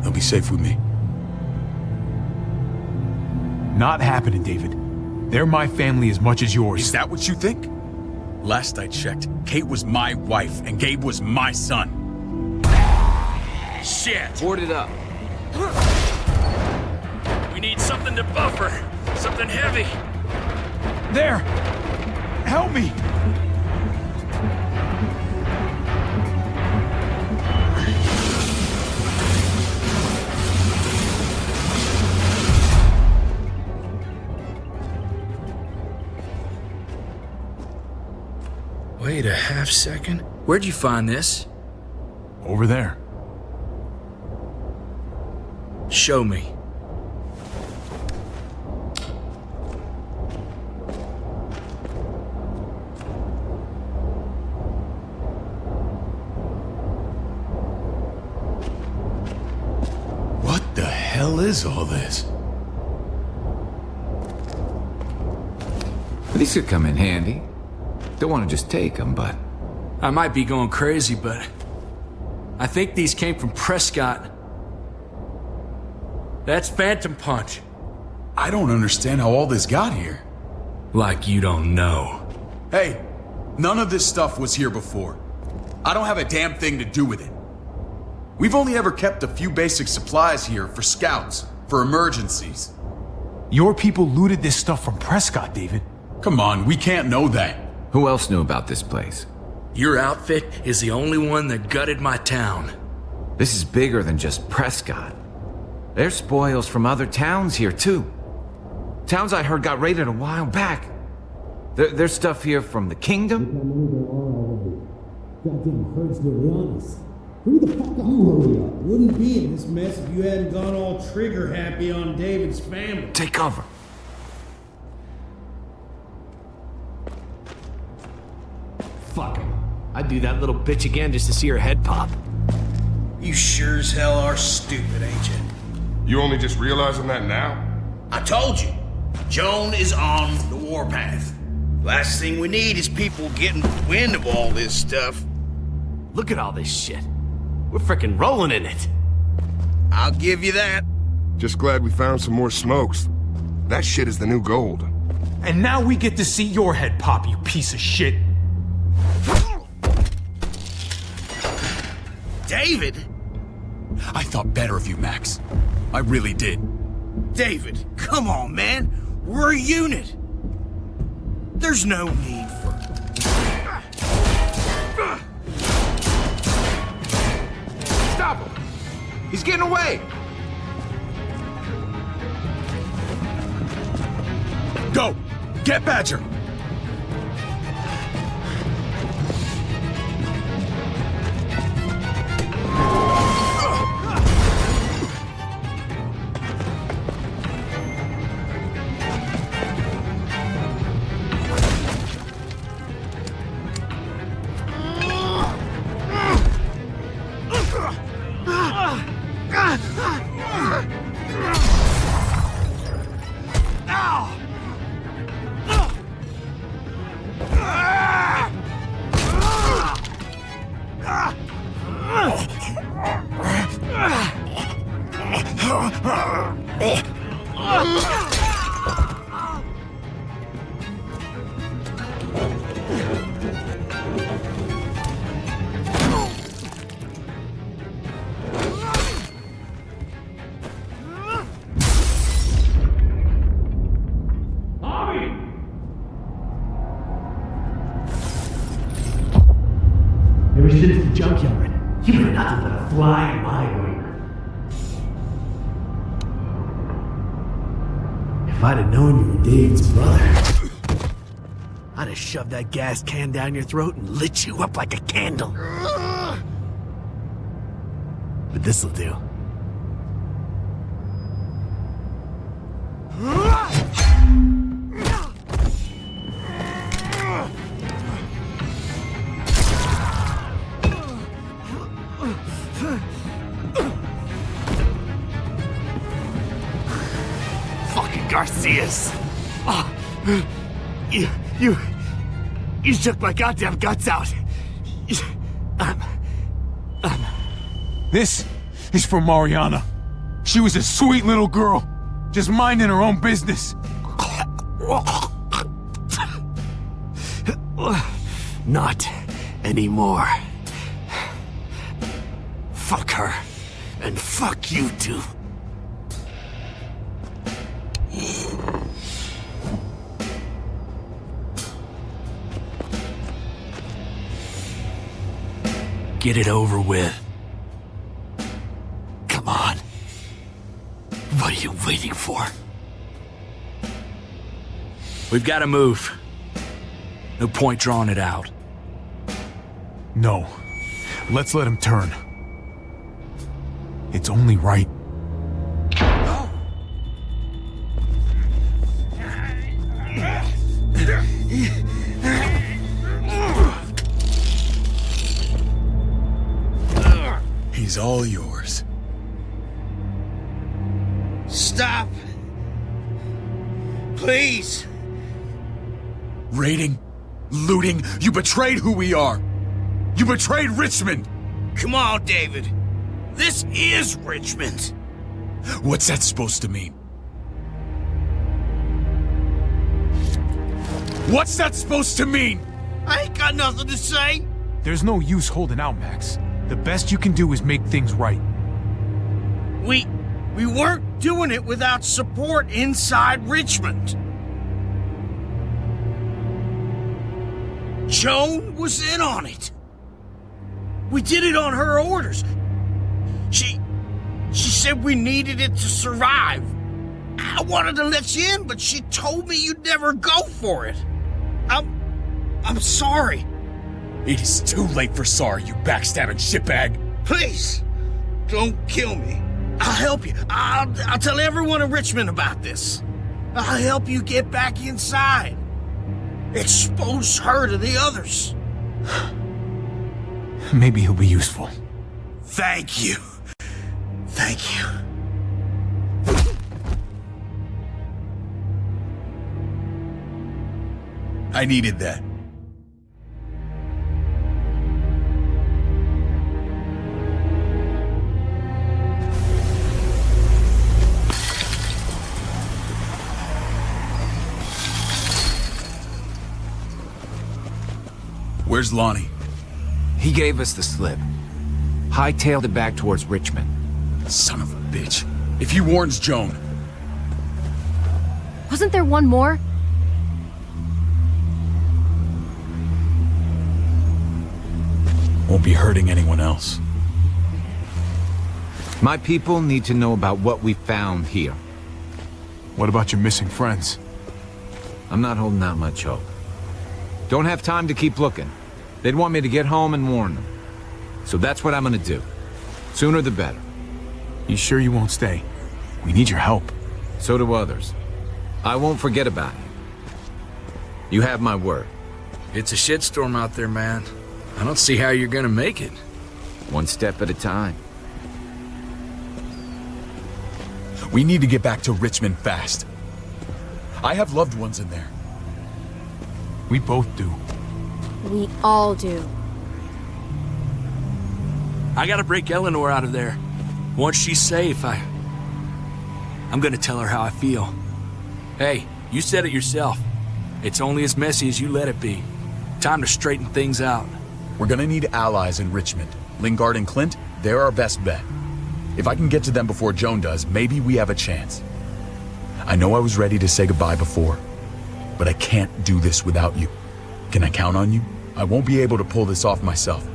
They'll be safe with me. Not happening, David. They're my family as much as yours. Is that what you think? Last I checked, Kate was my wife and Gabe was my son. Shit! Board it up. We need something to buffer. Something heavy. There! Help me! Wait a half second. Where'd you find this? Over there. Show me. What the hell is all this? These could come in handy. Don't want to just take them, but... I might be going crazy, but I think these came from Prescott. That's Phantom Punch. I don't understand how all this got here. Like you don't know. Hey, none of this stuff was here before. I don't have a damn thing to do with it. We've only ever kept a few basic supplies here for scouts, for emergencies. Your people looted this stuff from Prescott, David. Come on, we can't know that. Who else knew about this place? Your outfit is the only one that gutted my town. This is bigger than just Prescott. There's spoils from other towns here, too. Towns I heard got raided a while back. There's stuff here from the kingdom. Goddamn herd's nearly on us. Hurry the fuck up. You hurry up. Wouldn't be in this mess if you hadn't gone all trigger happy on David's family. Take cover. Fuck him. I'd do that little bitch again just to see her head pop. You sure as hell are stupid, ain't you? You only just realizing that now? I told you. Joan is on the warpath. Last thing we need is people getting wind of all this stuff. Look at all this shit. We're frickin' rolling in it. I'll give you that. Just glad we found some more smokes. That shit is the new gold. And now we get to see your head pop, you piece of shit. David? I thought better of you, Max. I really did. David, come on, man. We're a unit. There's no need for... Stop him! He's getting away! Go! Get Badger! Ever since the junkyard, you've been nothing but a fly in my wing. If I'd have known you were David's brother, I'd have shoved that gas can down your throat and lit you up like a candle. But this'll do. Garcias. Oh, you took my goddamn guts out. This is for Mariana. She was a sweet little girl, just minding her own business. Not anymore. Fuck her. And fuck you too. Get it over with. Come on. What are you waiting for? We've got to move. No point drawing it out. No. Let's let him turn. It's only right. He's all yours. Stop. Please. Raiding, looting, you betrayed who we are. You betrayed Richmond. Come on, David. This is Richmond. What's that supposed to mean? What's that supposed to mean? I ain't got nothing to say. There's no use holding out, Max. The best you can do is make things right. We weren't doing it without support inside Richmond. Joan was in on it. We did it on her orders. She said we needed it to survive. I wanted to let you in, but she told me you'd never go for it. I'm sorry. It is too late for sorry, you backstabbing shitbag. Please, don't kill me. I'll help you. I'll tell everyone in Richmond about this. I'll help you get back inside. Expose her to the others. Maybe he'll be useful. Thank you. Thank you. I needed that. Where's Lonnie? He gave us the slip. Hightailed it back towards Richmond. Son of a bitch. If he warns Joan... Wasn't there one more? Won't be hurting anyone else. My people need to know about what we found here. What about your missing friends? I'm not holding out much hope. Don't have time to keep looking. They'd want me to get home and warn them. So that's what I'm gonna do. Sooner the better. You sure you won't stay? We need your help. So do others. I won't forget about you. You have my word. It's a shitstorm out there, man. I don't see how you're gonna make it. One step at a time. We need to get back to Richmond fast. I have loved ones in there. We both do. We all do. I gotta break Eleanor out of there. Once she's safe, I'm gonna tell her how I feel. Hey, you said it yourself. It's only as messy as you let it be. Time to straighten things out. We're gonna need allies in Richmond. Lingard and Clint, they're our best bet. If I can get to them before Joan does, maybe we have a chance. I know I was ready to say goodbye before, but I can't do this without you. Can I count on you? I won't be able to pull this off myself.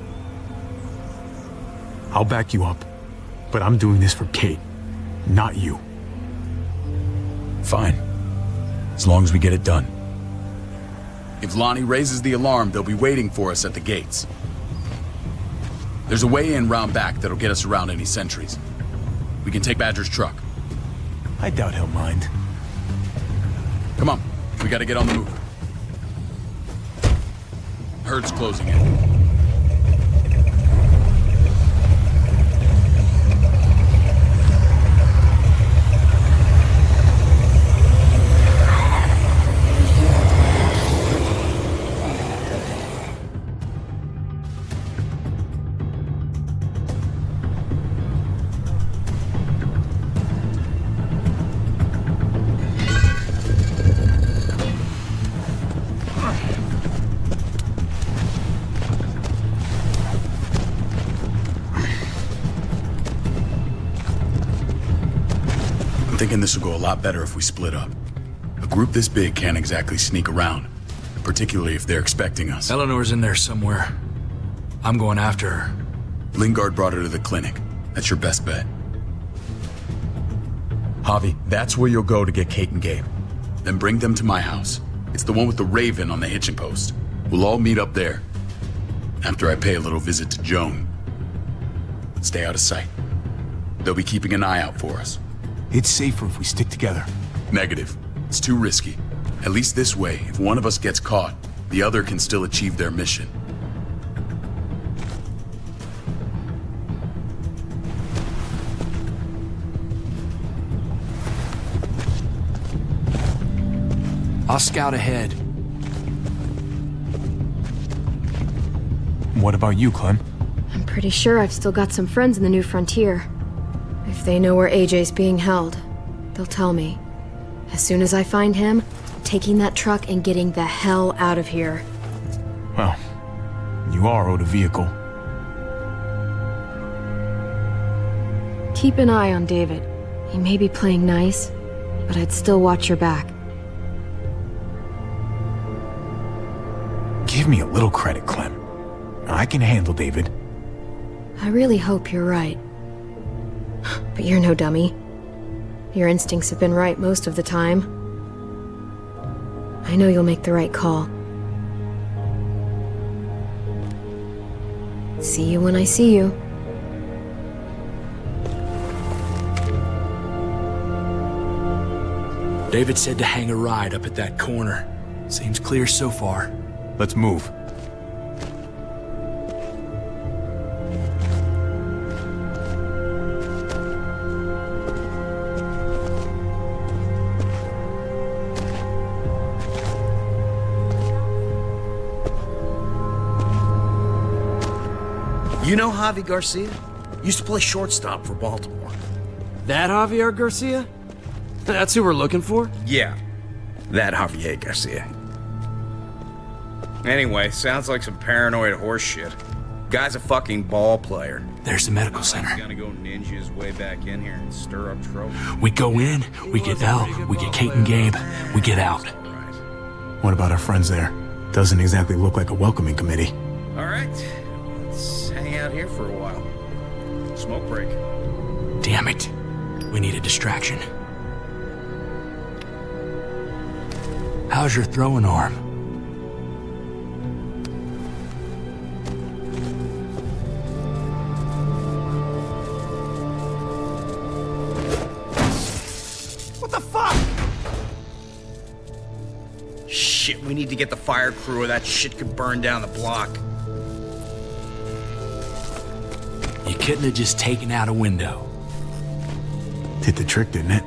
I'll back you up, but I'm doing this for Kate, not you. Fine. As long as we get it done. If Lonnie raises the alarm, they'll be waiting for us at the gates. There's a way in round back that'll get us around any sentries. We can take Badger's truck. I doubt he'll mind. Come on, we gotta get on the move. Herd's closing in. thinking this will go a lot better if we split up. A group this big can't exactly sneak around, particularly if they're expecting us. Eleanor's in there somewhere. I'm going after her. Lingard brought her to the clinic. That's your best bet. Javi, that's where you'll go to get Kate and Gabe. Then bring them to my house. It's the one with the raven on the hitching post. We'll all meet up there. After I pay a little visit to Joan. Stay out of sight. They'll be keeping an eye out for us. It's safer if we stick together. Negative. It's too risky. At least this way, if one of us gets caught, the other can still achieve their mission. I'll scout ahead. What about you, Clem? I'm pretty sure I've still got some friends in the New Frontier. If they know where AJ's being held, they'll tell me. As soon as I find him, I'm taking that truck and getting the hell out of here. Well, you are owed a vehicle. Keep an eye on David. He may be playing nice, but I'd still watch your back. Give me a little credit, Clem. I can handle David. I really hope you're right. But you're no dummy. Your instincts have been right most of the time. I know you'll make the right call. See you when I see you. David said to hang a ride up at that corner. Seems clear so far. Let's move. You know Javi Garcia? Used to play shortstop for Baltimore. That Javier Garcia? That's who we're looking for? Yeah, that Javier Garcia. Anyway, sounds like some paranoid horse shit. Guy's a fucking ball player. There's the medical center. He's gonna go ninja his way back in here and stir up trouble. We go in, we get Elle, we get Kate and Gabe, we get out. What about our friends there? Doesn't exactly look like a welcoming committee. All right, let's hang out here for a while. Smoke break. Damn it. We need a distraction. How's your throwing arm? What the fuck? Shit, we need to get the fire crew or that shit could burn down the block. You couldn't have just taken out a window. Did the trick, didn't it?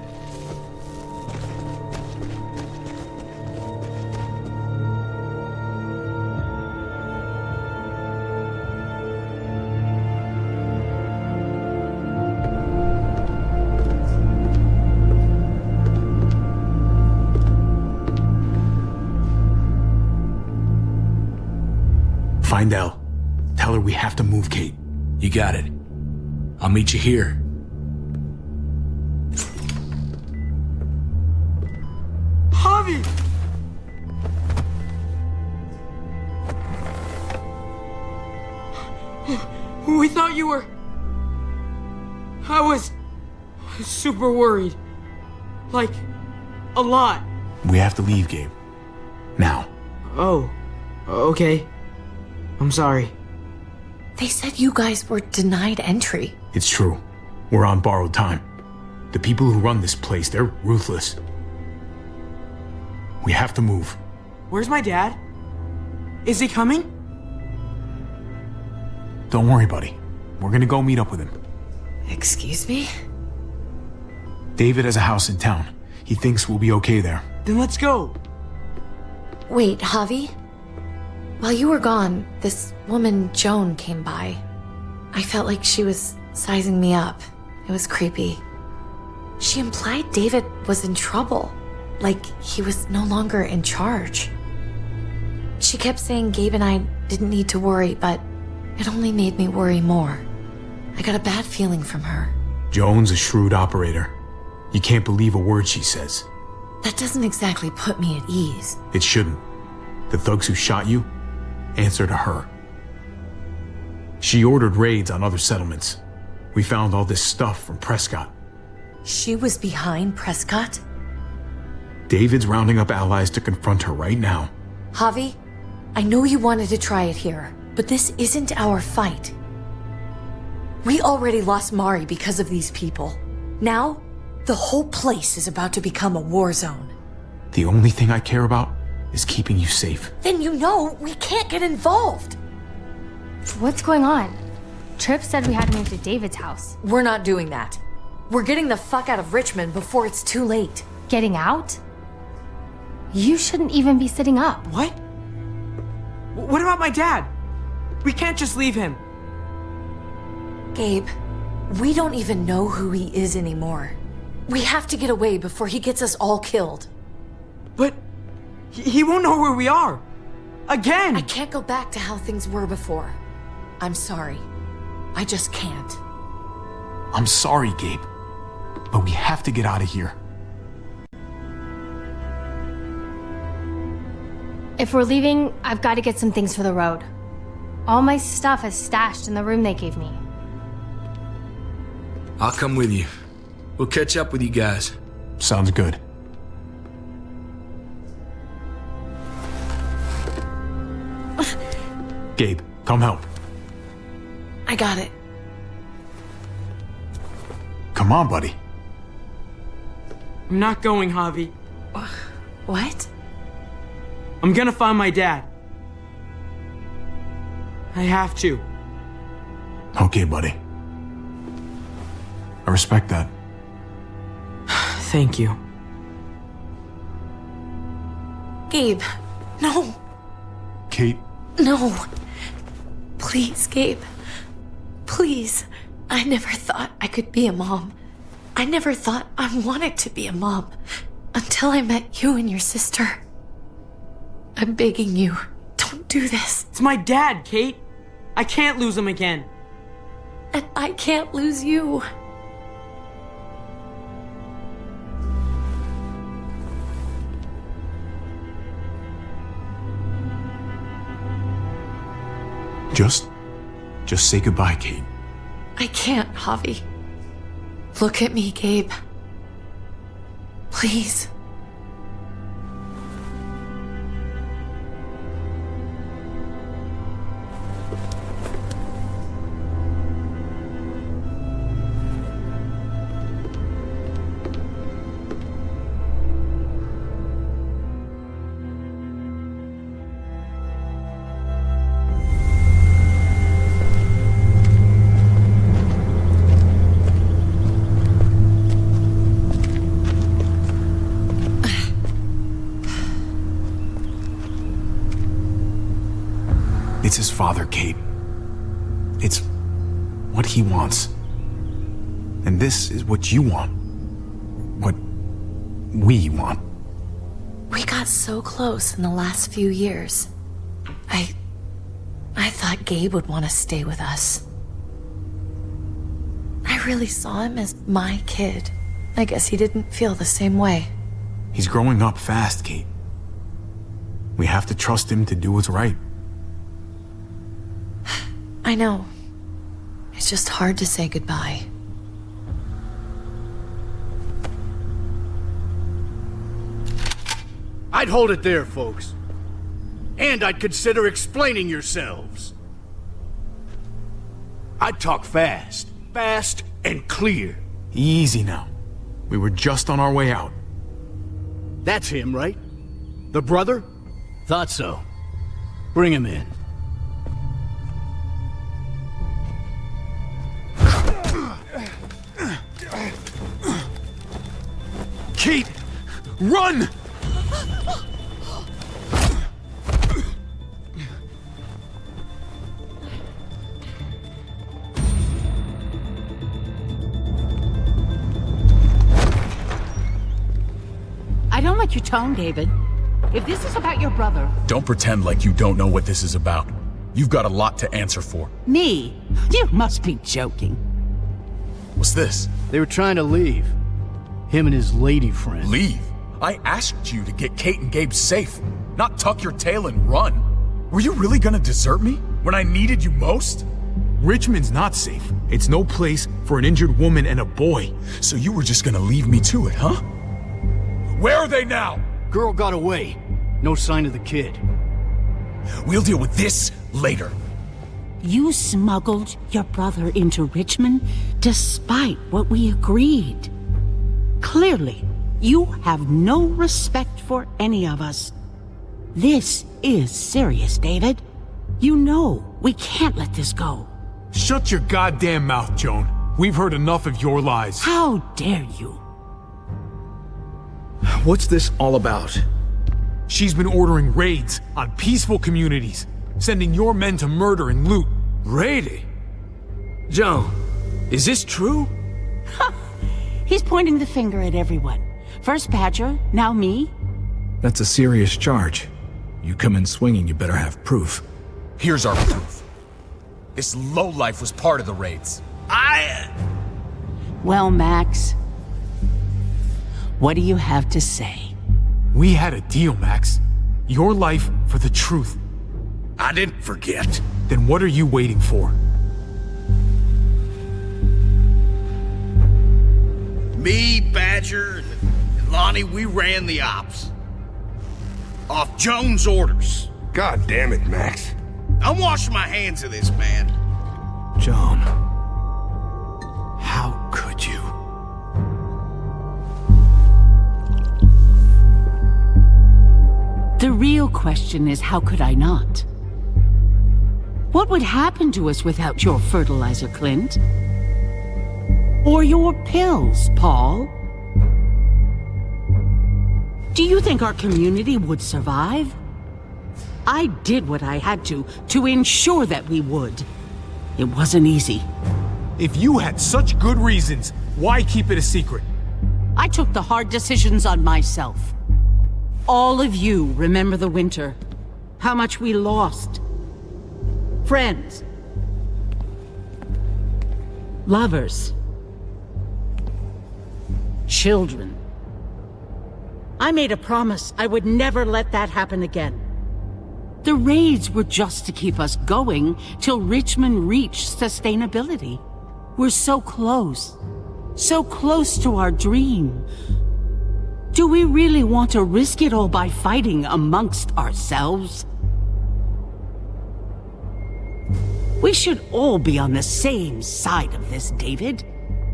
Find Elle. Tell her we have to move Kate. You got it. I'll meet you here. Javi! We thought you were... I was super worried. Like, a lot. We have to leave, Gabe. Now. Oh, okay. I'm sorry. They said you guys were denied entry. It's true. We're on borrowed time. The people who run this place, they're ruthless. We have to move. Where's my dad? Is he coming? Don't worry, buddy. We're gonna go meet up with him. Excuse me? David has a house in town. He thinks we'll be okay there. Then let's go. Wait, Javi? While you were gone, this woman, Joan, came by. I felt like she was sizing me up. It was creepy. She implied David was in trouble. Like he was no longer in charge. She kept saying Gabe and I didn't need to worry, but it only made me worry more. I got a bad feeling from her. Joan's a shrewd operator. You can't believe a word she says. That doesn't exactly put me at ease. It shouldn't. The thugs who shot you answer to her. She ordered raids on other settlements. We found all this stuff from Prescott. She was behind Prescott? David's rounding up allies to confront her right now. Javi, I know you wanted to try it here, but this isn't our fight. We already lost Mari because of these people. Now, the whole place is about to become a war zone. The only thing I care about is keeping you safe. Then you know we can't get involved. What's going on? Tripp said we had to move to David's house. We're not doing that. We're getting the fuck out of Richmond before it's too late. Getting out? You shouldn't even be sitting up. What? What about my dad? We can't just leave him. Gabe, we don't even know who he is anymore. We have to get away before he gets us all killed. But he won't know where we are. Again! I can't go back to how things were before. I'm sorry. I just can't. I'm sorry, Gabe, but we have to get out of here. If we're leaving, I've got to get some things for the road. All my stuff is stashed in the room they gave me. I'll come with you. We'll catch up with you guys. Sounds good. Gabe, come help. I got it. Come on, buddy. I'm not going, Javi. What? I'm gonna find my dad. I have to. Okay, buddy. I respect that. Thank you. Gabe, no. Kate. No. Please, Gabe. Please. I never thought I could be a mom. I never thought I wanted to be a mom until I met you and your sister. I'm begging you, don't do this. It's my dad, Kate. I can't lose him again. And I can't lose you. Just say goodbye, Kate. I can't, Javi. Look at me, Gabe. Please. It's his father, Kate. It's what he wants. And this is what you want. What we want. We got so close in the last few years. I thought Gabe would want to stay with us. I really saw him as my kid. I guess he didn't feel the same way. He's growing up fast, Kate. We have to trust him to do what's right. I know. It's just hard to say goodbye. I'd hold it there, folks. And I'd consider explaining yourselves. I'd talk fast and clear. Easy now. We were just on our way out. That's him, right? The brother? Thought so. Bring him in. Kate! Run! I don't like your tone, David. If this is about your brother... Don't pretend like you don't know what this is about. You've got a lot to answer for. Me? You must be joking. What's this? They were trying to leave. Him and his lady friend. Leave? I asked you to get Kate and Gabe safe, not tuck your tail and run. Were you really gonna desert me when I needed you most? Richmond's not safe. It's no place for an injured woman and a boy. So you were just gonna leave me to it, huh? Where are they now? Girl got away. No sign of the kid. We'll deal with this later. You smuggled your brother into Richmond despite what we agreed. Clearly, you have no respect for any of us. This is serious, David. You know we can't let this go. Shut your goddamn mouth, Joan. We've heard enough of your lies. How dare you? What's this all about? She's been ordering raids on peaceful communities, sending your men to murder and loot. Raiding? Joan, is this true? He's pointing the finger at everyone. First Badger, now me. That's a serious charge. You come in swinging, you better have proof. Here's our proof. This lowlife was part of the raids. Well, Max, what do you have to say? We had a deal, Max. Your life for the truth. I didn't forget. Then what are you waiting for? Me, Badger, and Lonnie, we ran the ops. Off Joan's orders. God damn it, Max. I'm washing my hands of this, man. Joan. How could you? The real question is, how could I not? What would happen to us without your fertilizer, Clint? Or your pills, Paul? Do you think our community would survive? I did what I had to ensure that we would. It wasn't easy. If you had such good reasons, why keep it a secret? I took the hard decisions on myself. All of you remember the winter. How much we lost. Friends. Lovers. Children. I made a promise I would never let that happen again. The raids were just to keep us going till Richmond reached sustainability. We're so close to our dream. Do we really want to risk it all by fighting amongst ourselves? We should all be on the same side of this, David.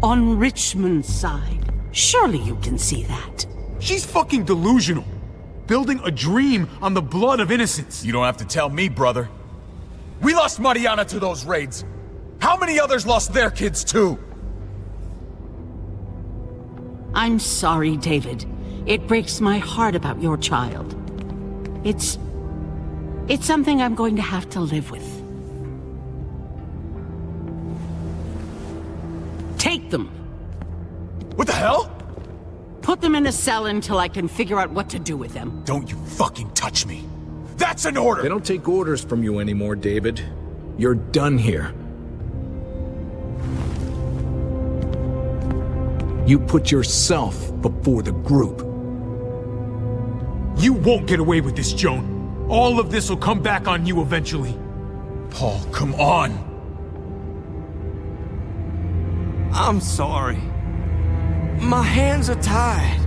On Richmond's side. Surely you can see that. She's fucking delusional. Building a dream on the blood of innocents. You don't have to tell me, brother. We lost Mariana to those raids. How many others lost their kids too? I'm sorry, David. It breaks my heart about your child. It's something I'm going to have to live with. Take them. What the hell? Put them in a cell until I can figure out what to do with them. Don't you fucking touch me. That's an order! They don't take orders from you anymore, David. You're done here. You put yourself before the group. You won't get away with this, Joan. All of this will come back on you eventually. Paul, come on. I'm sorry. My hands are tied.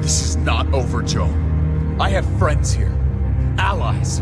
This is not over, Joan. I have friends here. Allies.